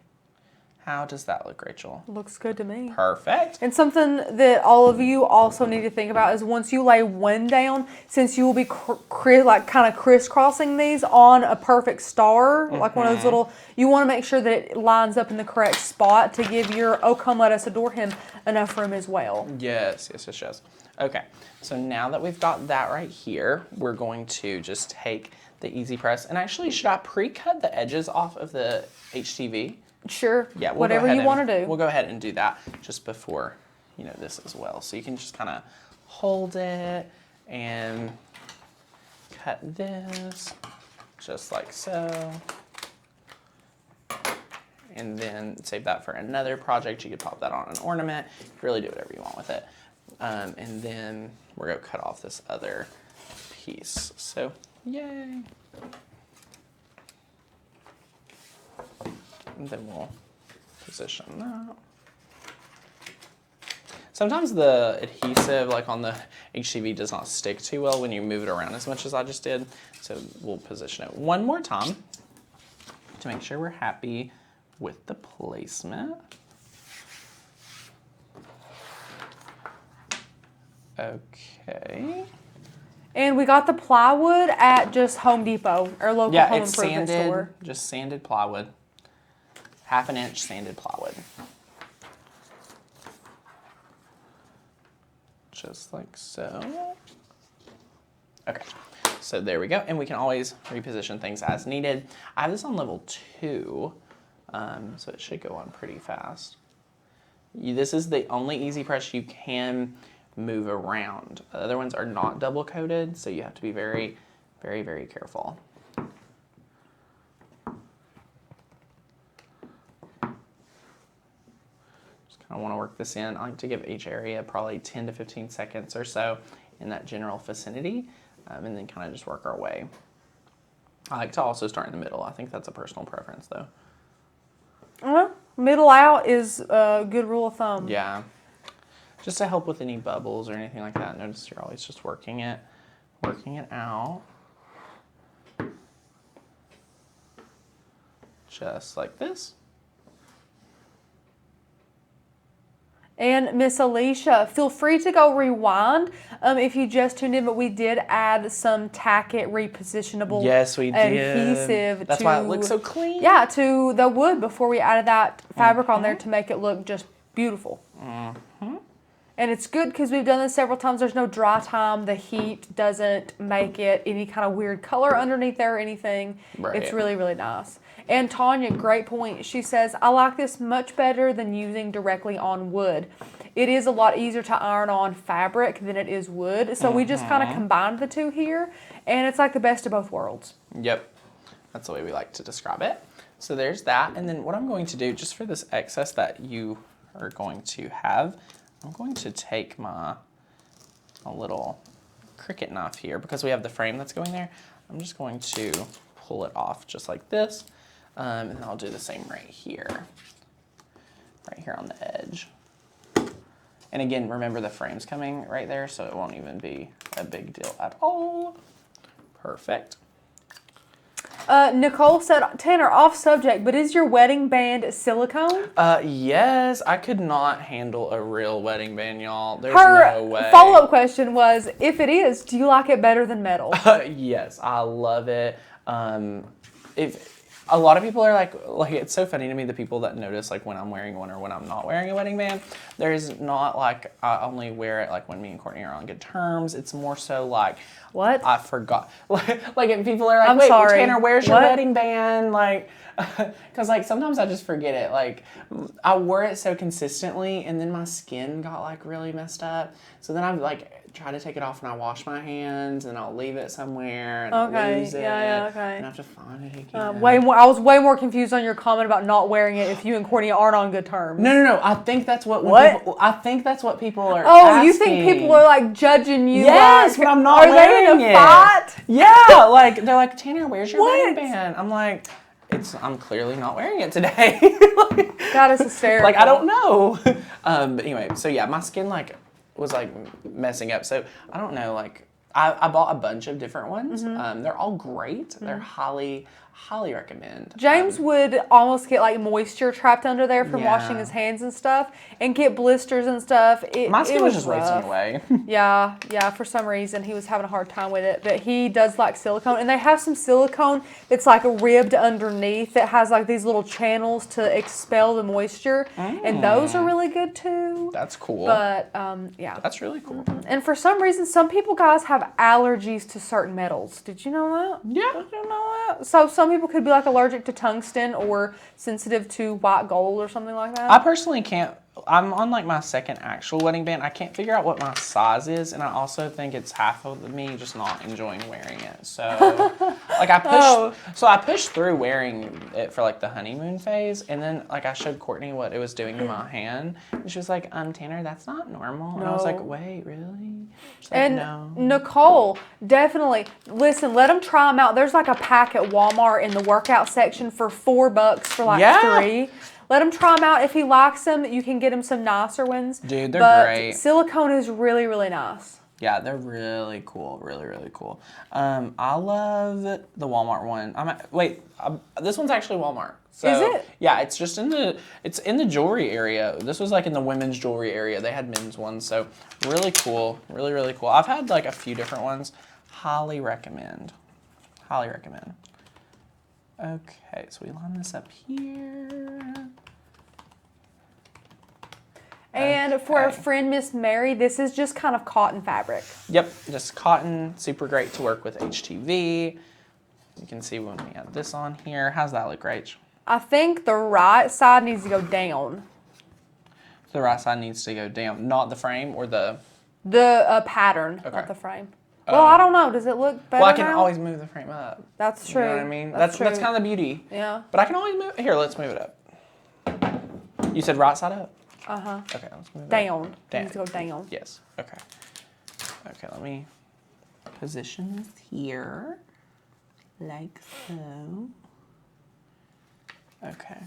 How does that look, Rachel? Looks good to me. Perfect. And something that all of you also need to think about is once you lay one down, since you will be like kind of crisscrossing these on a perfect star, like one of those little, you want to make sure that it lines up in the correct spot to give your "Oh Come Let Us Adore Him" enough room as well. Yes. Okay, so now that we've got that right here, we're going to just take the EasyPress, and actually, should I pre-cut the edges off of the HTV? Sure. Yeah, we'll whatever you want to do. We'll go ahead and do that just before, this as well. So you can just kind of hold it and cut this just like so. And then save that for another project. You could pop that on an ornament. Really do whatever you want with it. And then we're going to cut off this other piece. So, yay. And then we'll position that. Sometimes the adhesive, like on the HTV, does not stick too well when you move it around as much as I just did. So we'll position it one more time to make sure we're happy with the placement. Okay. And we got the plywood at just Home Depot, our local home improvement store. Just sanded plywood. 1/2 inch sanded plywood. Just like so. Okay, so there we go. And we can always reposition things as needed. I have this on level 2, so it should go on pretty fast. This is the only EasyPress you can move around. The other ones are not double coated, so you have to be very, very, very careful. I want to work this in. I like to give each area probably 10 to 15 seconds or so in that general vicinity, and then kind of just work our way. I like to also start in the middle. I think that's a personal preference, though. Well, middle out is a good rule of thumb. Yeah. Just to help with any bubbles or anything like that. Notice you're always just working it out. Just like this. And Miss Alicia, feel free to go rewind if you just tuned in, but we did add some tack it repositionable adhesive. That's why it looks so clean. Yeah, to the wood before we added that fabric on there to make it look just beautiful. And it's good because we've done this several times. There's no dry time. The heat doesn't make it any kind of weird color underneath there or anything. Right. It's really, really nice. And Tanya, great point. She says, I like this much better than using directly on wood. It is a lot easier to iron on fabric than it is wood. So we just kind of combined the two here. And it's like the best of both worlds. Yep. That's the way we like to describe it. So there's that. And then what I'm going to do, just for this excess that you are going to have, I'm going to take my little Cricut knife here, because we have the frame that's going there. I'm just going to pull it off just like this, and then I'll do the same right here on the edge. And again, remember the frame's coming right there, so it won't even be a big deal at all. Perfect. Nicole said, Tanner, off subject, but is your wedding band silicone? Yes, I could not handle a real wedding band, y'all. There's Her no way. follow-up question was, if it is, do you like it better than metal? Yes, I love it. a lot of people are like, it's so funny to me, the people that notice like when I'm wearing one or when I'm not wearing a wedding band. There's not like, I only wear it like when me and Courtney are on good terms. It's more so like, what? I forgot. Like if people are like, I'm wait, sorry. Tanner, where's your What? wedding band? Like, because like sometimes I just forget it. Like I wore it so consistently and then my skin got like really messed up. So then I've like try to take it off and I wash my hands and I'll leave it somewhere and I'll lose it. Yeah, okay. And I have to find it again. I was way more confused on your comment about not wearing it if you and Courtney aren't on good terms. No. I think that's what I think that's what people are Oh, asking. you think people are like judging you? Yes, like, but I'm not wearing Are they in a it. fight? Yeah, like they're like, Tanner, where's your wedding What? band? I'm like, I'm clearly not wearing it today. That is hysterical. Like I don't know. But anyway, so yeah, my skin like was like messing up. So I don't know, like I bought a bunch of different ones. They're all great. They're highly recommend. James would almost get like moisture trapped under there from Yeah. washing his hands and stuff, and get blisters and stuff. My skin was just rough. wasting away. Yeah. For some reason, he was having a hard time with it. But he does like silicone, and they have some silicone that's like ribbed underneath that has like these little channels to expel the moisture, and those are really good too. That's cool. But yeah. That's really cool. And for some reason, some people, guys, have allergies to certain metals. Did you know that? Yeah. Did you know that? So some people could be like allergic to tungsten or sensitive to white gold or something like that. I personally can't. I'm on like my second actual wedding band. I can't figure out what my size is, and I also think it's half of me just not enjoying wearing it. So, like I pushed through wearing it for like the honeymoon phase, and then like I showed Courtney what it was doing to my hand, and she was like, Tanner, that's not normal. And I was like, wait, really? She's like, And no. Nicole, definitely, listen, let them try them out. There's like a pack at Walmart in the workout section for $4 for like 3. Let him try them out. If he likes them, you can get him some nicer ones. Dude, they're great. Silicone is really, really nice. Yeah, they're really cool. Really, really cool. I love the Walmart one. This one's actually Walmart. So, is it? Yeah, it's just in the jewelry area. This was like in the women's jewelry area. They had men's ones, so really cool. Really, really cool. I've had like a few different ones. Highly recommend. Highly recommend. Okay, so we line this up here. And for our friend Miss Mary, this is just kind of cotton fabric. Yep, just cotton. Super great to work with HTV. You can see when we have this on here. How's that look, Rach? I think the right side needs to go down. The right side needs to go down, not the frame or the pattern, Okay. not the frame. Well, I don't know. Does it look better? Well, I can now? always move the frame up. That's true. You know what I mean? That's That's true. kind of the beauty. Yeah. But I can always move. Here, let's move it up. You said right side up? Uh-huh. Okay, let's move it Down. up. It needs to go down. Yes. Okay. Okay, let me position this here. Like so. Okay.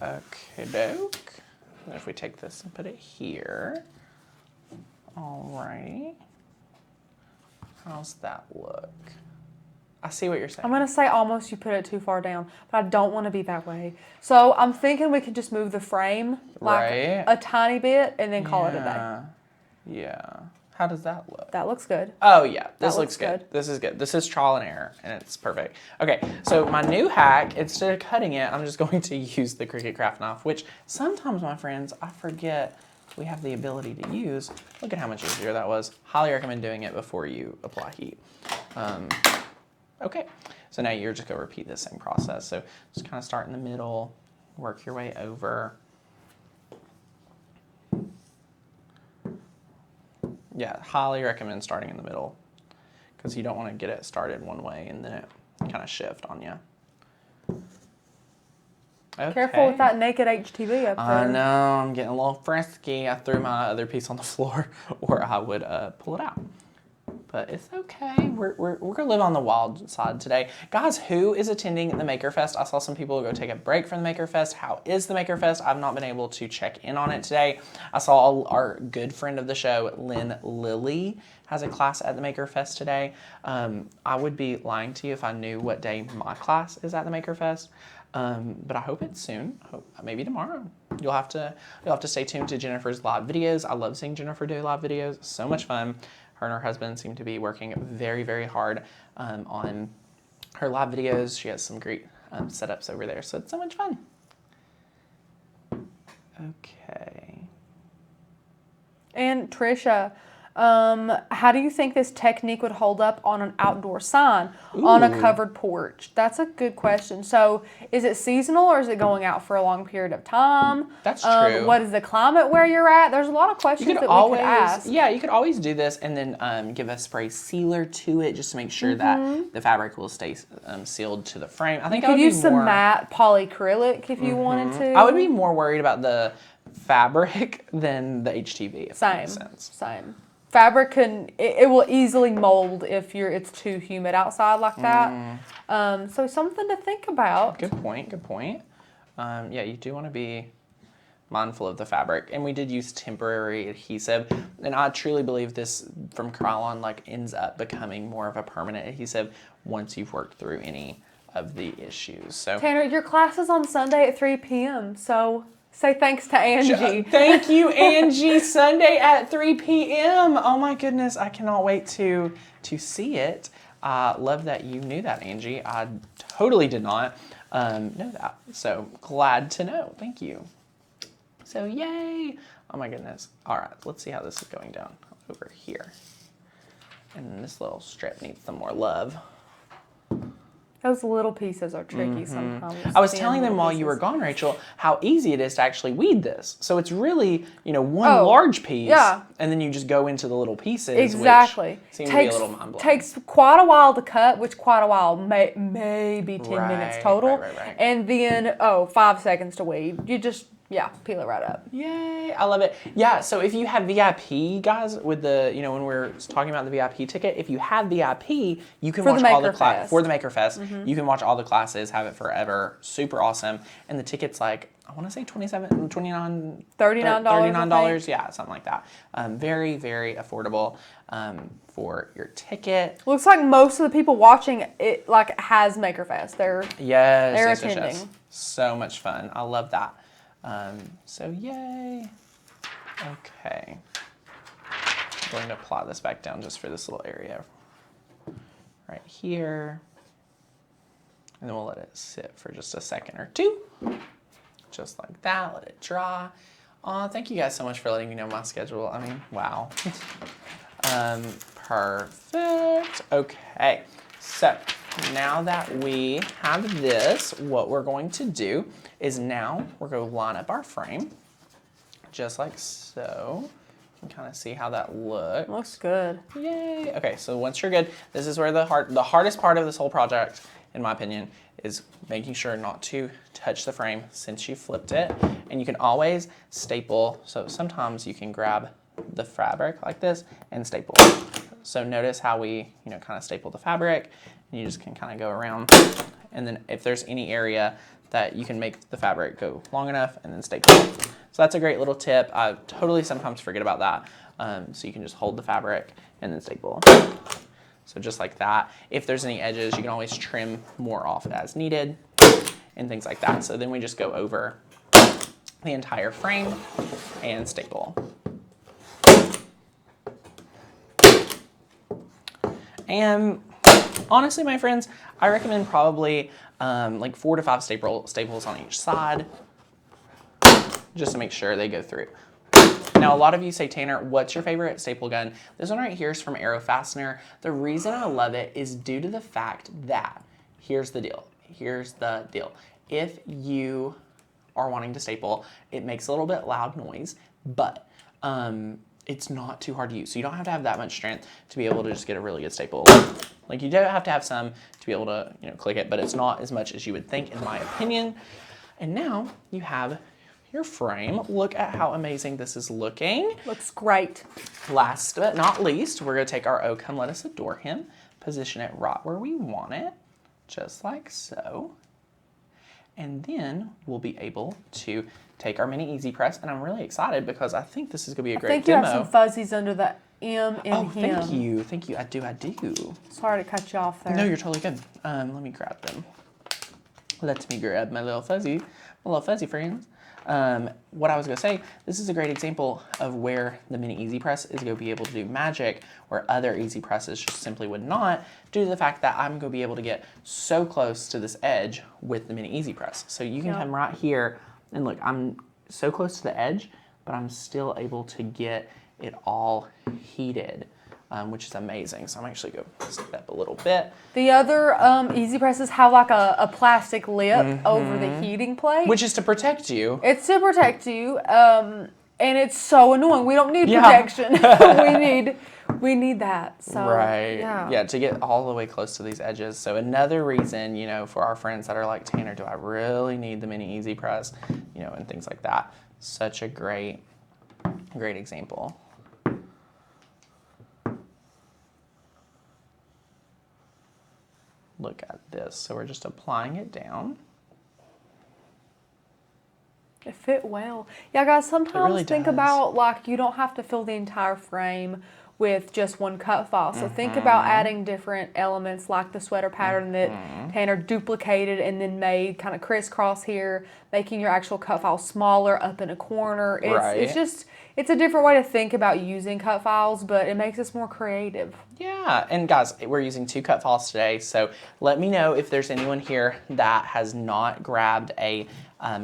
Okay, doke. And if we take this and put it here. All right. How's that look? I see what you're saying. I'm going to say almost you put it too far down, but I don't want to be that way. So I'm thinking we could just move the frame like a tiny bit and then call it a day. Yeah. How does that look? That looks good. Oh, yeah. This looks looks good. good. This is good. This is trial and error, and it's perfect. Okay, so my new hack, instead of cutting it, I'm just going to use the Cricut craft knife, which sometimes, my friends, I forget we have the ability to use. Look at how much easier that was. Highly recommend doing it before you apply heat. Okay, so now you're just going to repeat the same process. So just kind of start in the middle, work your way over. Yeah, highly recommend starting in the middle because you don't want to get it started one way and then it kind of shift on you. Okay. Careful with that naked HTV up there. I know, I'm getting a little frisky. I threw my other piece on the floor or I would pull it out. But it's okay. We're going to live on the wild side today. Guys, who is attending the Maker Fest? I saw some people go take a break from the Maker Fest. How is the Maker Fest? I've not been able to check in on it today. I saw our good friend of the show, Lynn Lilly, has a class at the Maker Fest today. I would be lying to you if I knew what day my class is at the Maker Fest. But I hope it's soon. Maybe tomorrow. You'll have to stay tuned to Jennifer's live videos. I love seeing Jennifer do live videos. So much fun. Her and her husband seem to be working very, very hard on her live videos. She has some great setups over there, so it's so much fun. Okay. And Trisha, how do you think this technique would hold up on an outdoor sign on a covered porch? That's a good question. So is it seasonal or is it going out for a long period of time? That's true. What is the climate where you're at? There's a lot of questions that we could ask. Yeah, you could always do this and then give a spray sealer to it just to make sure that the fabric will stay sealed to the frame. I think You could use some matte polyacrylic if you wanted to. I would be more worried about the fabric than the HTV. If that makes sense. Same. Fabric it will easily mold if it's too humid outside like that. So something to think about. Good point. Yeah, you do want to be mindful of the fabric. And we did use temporary adhesive. And I truly believe this from Krylon ends up becoming more of a permanent adhesive once you've worked through any of the issues. So Tanner, your class is on Sunday at 3 p.m. So say thanks to Angie. Thank you, Angie. Sunday at 3 p.m. Oh my goodness, I cannot wait to see it. Love that you knew that, Angie. I totally did not know that. So glad to know. Thank you. So yay. Oh my goodness. All right, let's see how this is going down over here. And this little strip needs some more love. Those little pieces are tricky sometimes. I was telling them while you were gone, Rachel, how easy it is to actually weed this. So it's really, one large piece, and then you just go into the little pieces, exactly. Which seem to be a little mind-blowing. Takes quite a while to cut, which quite a while, maybe 10 minutes total. Right. And then, 5 seconds to weed. You just, peel it right up. Yay, I love it. Yeah, so if you have VIP, guys, with the, when we're talking about the VIP ticket, if you have VIP, you can watch all the classes. For the Maker Fest, you can watch all the classes, have it forever. Super awesome. And the ticket's I want to say $39, yeah, something like that. Very, very affordable for your ticket. Looks like most of the people watching it has Maker Fest. They're attending. Yes. So much fun. I love that. So yay. Okay. I'm going to apply this back down just for this little area right here. And then we'll let it sit for just a second or two. Just like that, let it dry. Thank you guys so much for letting me know my schedule. I mean, wow. Perfect. Okay, so now that we have this, what we're going to do is now we're going to line up our frame, just like so. You can kind of see how that looks. Looks good. Yay. Okay, so once you're good, this is where the hardest part of this whole project, in my opinion, is making sure not to touch the frame since you flipped it. And you can always staple. So sometimes you can grab the fabric like this and staple. So notice how we, kind of staple the fabric. And you just can kind of go around. And then if there's any area that you can make the fabric go long enough and then staple. So that's a great little tip. I totally sometimes forget about that. So you can just hold the fabric and then staple. So just like that. If there's any edges, you can always trim more off as needed and things like that. So then we just go over the entire frame and staple. And honestly, my friends, I recommend probably 4 to 5 staples on each side, just to make sure they go through. Now, a lot of you say, Tanner, what's your favorite staple gun? This one right here is from Arrow Fastener. The reason I love it is due to the fact that, here's the deal. If you are wanting to staple, it makes a little bit loud noise, but it's not too hard to use. So you don't have to have that much strength to be able to just get a really good staple. You do have to have some to be able to, click it, but it's not as much as you would think, in my opinion. And now you have your frame. Look at how amazing this is looking. Looks great. Last but not least, we're gonna take our "Oh Come Let Us Adore Him," position it right where we want it, just like so. And then we'll be able to take our mini EasyPress, and I'm really excited because I think this is gonna be a great demo. I think you have some fuzzies under the M in him. Thank you. I do. Sorry to cut you off there. No, you're totally good. Let me grab them. Let me grab my little fuzzy friends. What I was gonna say, this is a great example of where the mini EasyPress is gonna be able to do magic where other EasyPresses just simply would not, due to the fact that I'm gonna be able to get so close to this edge with the mini EasyPress. So you can come right here and look, I'm so close to the edge, but I'm still able to get it all heated. Which is amazing. So I'm actually going to step up a little bit. The other EasyPresses have like a plastic lip over the heating plate. Which is to protect you. It's to protect you, and it's so annoying. We don't need protection. we need that. So, right. Yeah, to get all the way close to these edges. So another reason, you know, for our friends that are like, Tanner, do I really need the mini EasyPress? You know, and things like that. Such a great example. Look at this. So we're just applying it down. It fit well. Yeah, guys, sometimes think about, like, you don't have to fill the entire frame with just one cut file. So think about adding different elements like the sweater pattern that Tanner duplicated and then made kind of crisscross here, making your actual cut file smaller up in a corner. It's a different way to think about using cut files, but it makes us more creative. Yeah, and guys, we're using 2 cut files today, so let me know if there's anyone here that has not grabbed a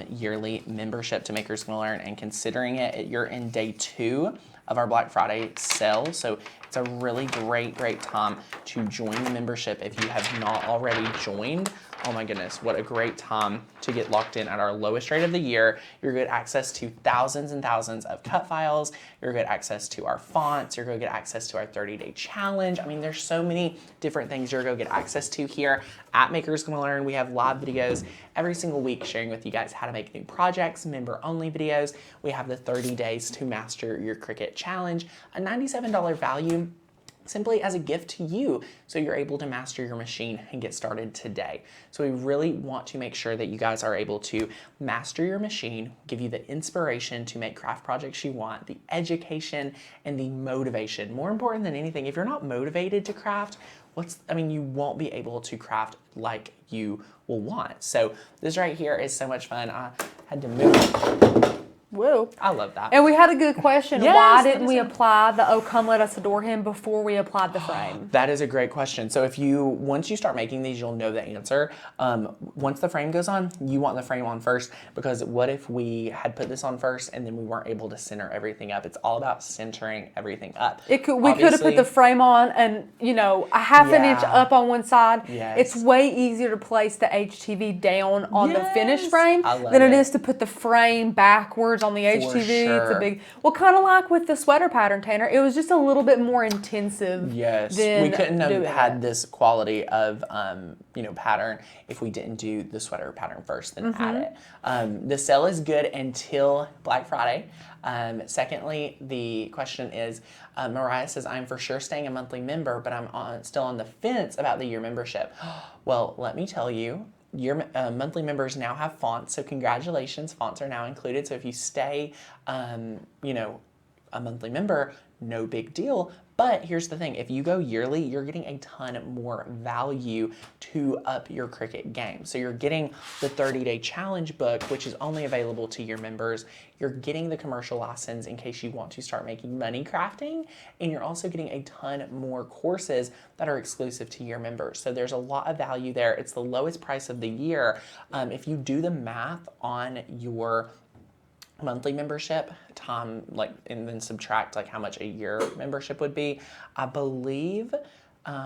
yearly membership to Makers Gonna Learn and considering it. You're in day 2 of our Black Friday sale, so it's a really great time to join the membership if you have not already joined. Oh my goodness, what a great time to get locked in at our lowest rate of the year. You're gonna get access to thousands and thousands of cut files. You're gonna get access to our fonts. You're gonna get access to our 30-day challenge. I mean, there's so many different things you're gonna get access to here at Makers Gonna Learn. We have live videos every single week sharing with you guys how to make new projects, member-only videos. We have the 30 days to master your Cricut challenge, a $97 value, simply as a gift to you so you're able to master your machine and get started today. So we really want to make sure that you guys are able to master your machine, give you the inspiration to make craft projects you want, the education and the motivation. More important than anything, if you're not motivated to craft, you won't be able to craft like you will want. So this right here is so much fun. I had to move. Whoa. I love that. And we had a good question. Yes, why didn't we apply the "Oh Come Let Us Adore Him" before we applied the frame? That is a great question. So once you start making these, you'll know the answer. Once the frame goes on, you want the frame on first, because what if we had put this on first and then we weren't able to center everything up? It's all about centering everything up. We could have put the frame on and, you know, a half an inch up on one side. Yes. It's way easier to place the HTV down on the finished frame than it is to put the frame backwards on the HTV. Sure. It's a big, kind of like with the sweater pattern, Tanner. It was just a little bit more intensive. Yes, we couldn't have had this quality of pattern if we didn't do the sweater pattern first, then add it. The sale is good until Black Friday. Secondly, the question is, Mariah says, I'm for sure staying a monthly member, but I'm still on the fence about the year membership. Well, let me tell you, your monthly members now have fonts, so congratulations, fonts are now included. So if you stay, a monthly member, no big deal. But here's the thing, if you go yearly, you're getting a ton more value to up your Cricut game. So you're getting the 30-day challenge book, which is only available to your members. You're getting the commercial license in case you want to start making money crafting. And you're also getting a ton more courses that are exclusive to your members. So there's a lot of value there. It's the lowest price of the year. If you do the math on your monthly membership time, and then subtract how much a year membership would be, I believe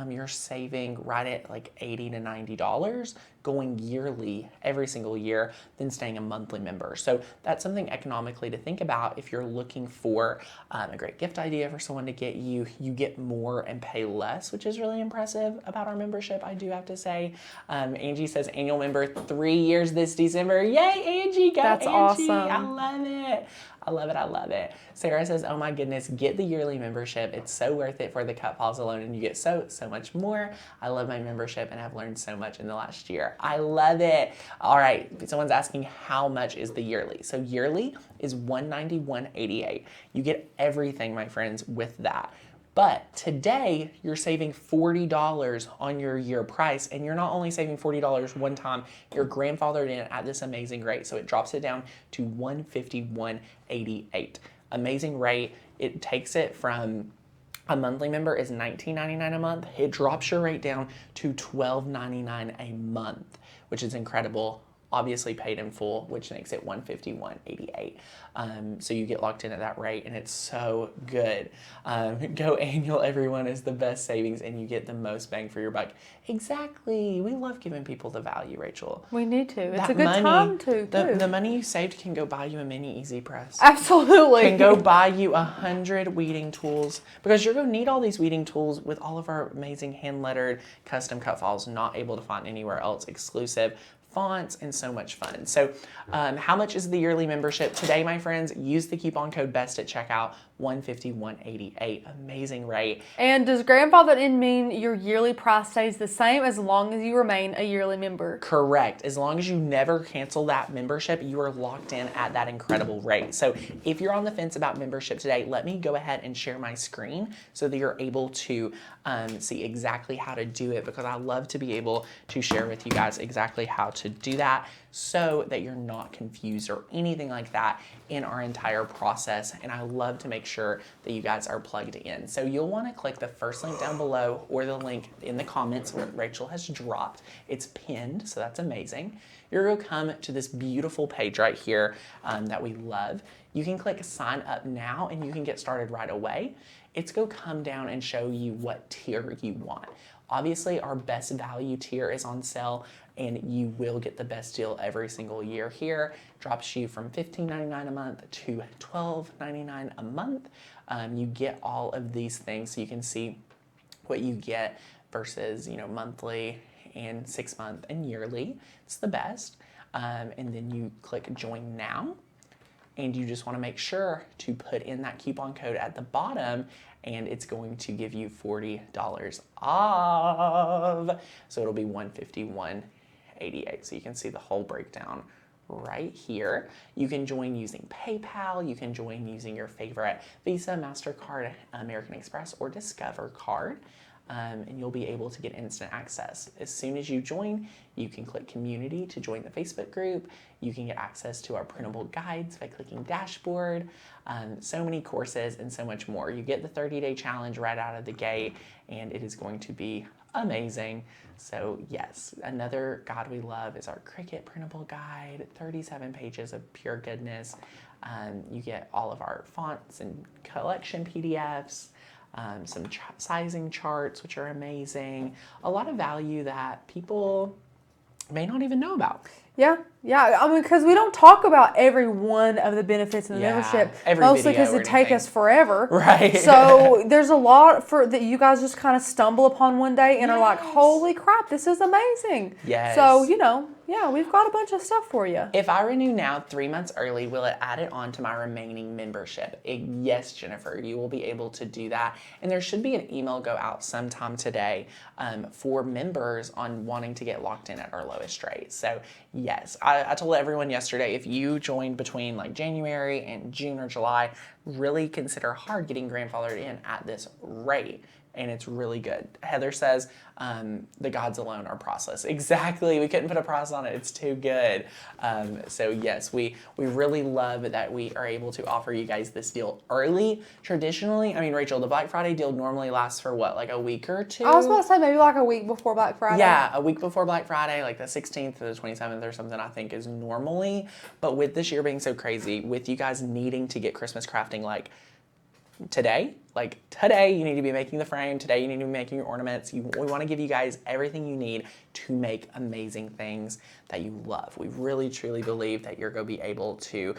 you're saving right at $80 to $90 going yearly every single year than staying a monthly member. So that's something economically to think about if you're looking for a great gift idea for someone to get you. You get more and pay less, which is really impressive about our membership, I do have to say. Angie says annual member 3 years this December. Yay, Angie! Go, That's Angie. awesome. I love it. I love it. I love it. Sarah says, oh my goodness, get the yearly membership. It's so worth it for the cut files alone, and you get so much more. I love my membership and I've learned so much in the last year. I love it. All right, someone's asking how much is the yearly. So yearly is $191.88. You get everything, my friends, with that. But today, you're saving $40 on your year price, and you're not only saving $40 one time, you're grandfathered in at this amazing rate. So it drops it down to $151.88. Amazing rate. It takes it from a monthly member is $19.99 a month. It drops your rate down to $12.99 a month, which is incredible. Obviously paid in full, which makes it $151.88. So you get locked in at that rate, and it's so good. Go annual, everyone, is the best savings, and you get the most bang for your buck. Exactly. We love giving people the value, Rachel. We need to. It's That a good money, time to, the money you saved can go buy you a mini EasyPress. Absolutely. Can go buy you 100 weeding tools, because you're going to need all these weeding tools with all of our amazing hand-lettered custom cut files, not able to find anywhere else, exclusive fonts, and so much fun. So how much is the yearly membership? Today, my friends, use the coupon code BEST at checkout, $151.88. Amazing rate. And does grandfathered in mean your yearly price stays the same as long as you remain a yearly member? Correct. As long as you never cancel that membership, you are locked in at that incredible rate. So if you're on the fence about membership today, let me go ahead and share my screen so that you're able to see exactly how to do it, because I love to be able to share with you guys exactly how to do that so that you're not confused or anything like that in our entire process. And I love to make sure that you guys are plugged in. So you'll want to click the first link down below or the link in the comments where Rachel has dropped. It's pinned, so that's amazing. You're going to come to this beautiful page right here that we love. You can click sign up now and you can get started right away. It's going to come down and show you what tier you want. Obviously, our best value tier is on sale, and you will get the best deal every single year here. Drops you from $15.99 a month to $12.99 a month. You get all of these things, so you can see what you get versus, you know, monthly and 6 month and yearly. It's the best. And then you click join now. And you just want to make sure to put in that coupon code at the bottom, and it's going to give you $40 off. So it'll be $151.88. So you can see the whole breakdown right here. You can join using PayPal. You can join using your favorite Visa, MasterCard, American Express, or Discover card. And you'll be able to get instant access. As soon as you join, you can click community to join the Facebook group. You can get access to our printable guides by clicking dashboard, so many courses and so much more. You get the 30-day challenge right out of the gate, and it is going to be amazing. So yes, another guide we love is our Cricut printable guide, 37 pages of pure goodness. You get all of our fonts and collection PDFs, some sizing charts, which are amazing. A lot of value that people may not even know about. Yeah. I mean, because we don't talk about every one of the benefits of the membership, mostly because it take us forever. Right. So there's a lot that you guys just kind of stumble upon one day and are like, holy crap, this is amazing. Yes. So, you know, yeah, we've got a bunch of stuff for you. If I renew now 3 months early, will it add it on to my remaining membership? Yes, Jennifer, you will be able to do that. And there should be an email go out sometime today for members on wanting to get locked in at our lowest rate. So yes, I told everyone yesterday, if you joined between like January and June or July, really consider hard getting grandfathered in at this rate. And it's really good. Heather says, the gods alone are priceless. Exactly, we couldn't put a price on it, it's too good. So yes, we really love that we are able to offer you guys this deal early. Traditionally, I mean, Rachel, the Black Friday deal normally lasts for what, like a week or two? I was about to say maybe like a week before Black Friday. Yeah, a week before Black Friday, like the 16th to the 27th or something, I think is normally. But with this year being so crazy, with you guys needing to get Christmas crafting like today, you need to be making the frame. Today, you need to be making your ornaments. We want to give you guys everything you need to make amazing things that you love. We really, truly believe that you're going to be able to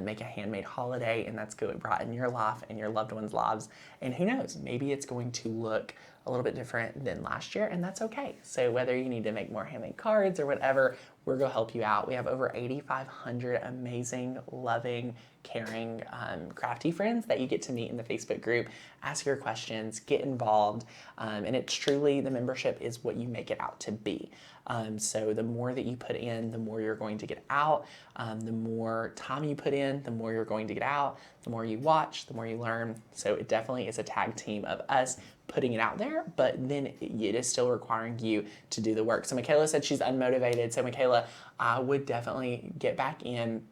make a handmade holiday, and that's going to brighten your life and your loved ones' lives. And who knows, maybe it's going to look a little bit different than last year, and that's okay. So whether you need to make more handmade cards or whatever, we're going to help you out. We have over 8,500 amazing, loving, caring, crafty friends that you get to meet in the Facebook group. ask your questions, get involved, and it's truly, the membership is what you make it out to be. So the more that you put in, the more you're going to get out. The more time you put in, the more you're going to get out. The more you watch, the more you learn. So it definitely is a tag team of us putting it out there, but then it is still requiring you to do the work. So Michaela said she's unmotivated. So Michaela, I would definitely get back in.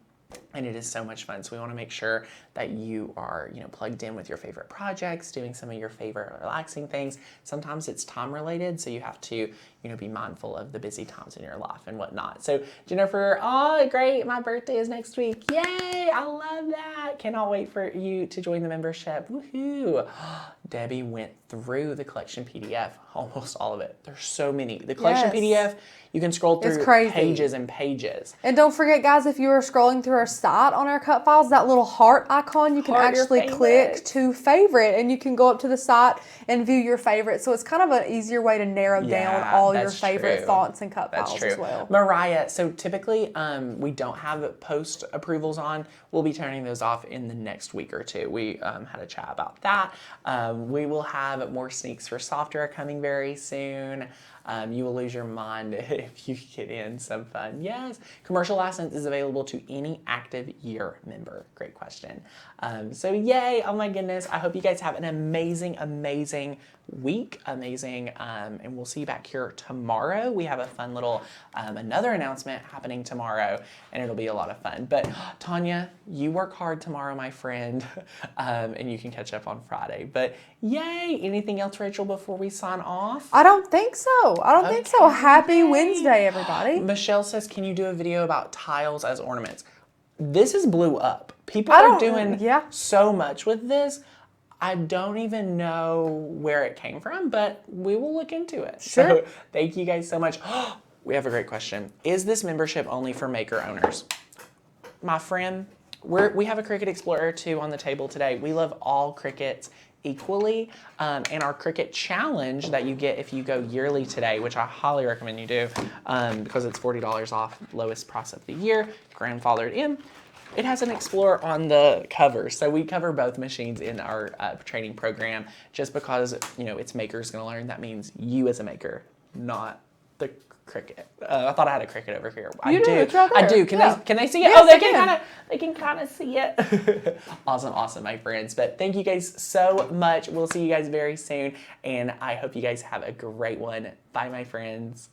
And it is so much fun. So we want to make sure that you are, plugged in with your favorite projects, doing some of your favorite relaxing things. Sometimes it's time related, so you have to, be mindful of the busy times in your life and whatnot. So Jennifer, oh, great. My birthday is next week. Yay. I love that. Cannot wait for you to join the membership. Woohoo. Debbie went through the collection PDF, almost all of it. There's so many. The collection PDF, you can scroll through pages and pages. And don't forget, guys, if you are scrolling through our site on our cut files, that little heart icon, you can actually click to favorite, and you can go up to the site and view your favorites. So it's kind of an easier way to narrow down all your favorite fonts and cut files as well. Mariah, so typically we don't have post approvals on. We'll be turning those off in the next week or two. We had a chat about that. We will have more sneaks for software coming very soon. You will lose your mind if you get in some fun. Yes, commercial license is available to any active year member. Great question. So yay, oh my goodness. I hope you guys have an amazing, amazing week. Amazing. And we'll see you back here tomorrow. We have a fun little, another announcement happening tomorrow, and it'll be a lot of fun. But Tanya, you work hard tomorrow, my friend, and you can catch up on Friday. But yay, anything else, Rachel, before we sign off? I don't think so. Think so. Happy Wednesday, everybody. Michelle says, can you do a video about tiles as ornaments? This is blew up. People are doing so much with this. I don't even know where it came from, but we will look into it. Sure. So thank you guys so much. We have a great question. Is this membership only for maker owners? My friend, we have a Cricut Explore Air 2 on the table today. We love all Cricuts equally, and our Cricut challenge that you get if you go yearly today, which I highly recommend you do, because it's $40 off, lowest price of the year, grandfathered in. It has an Explorer on the cover, so we cover both machines in our training program, just because it's makers going to learn. That means you as a maker, not the Cricut. I thought I had a Cricut over here. I do. It's right there. I do. Can they see it? Yes, they can kind of see it. Awesome, my friends. But thank you guys so much. We'll see you guys very soon, and I hope you guys have a great one. Bye, my friends.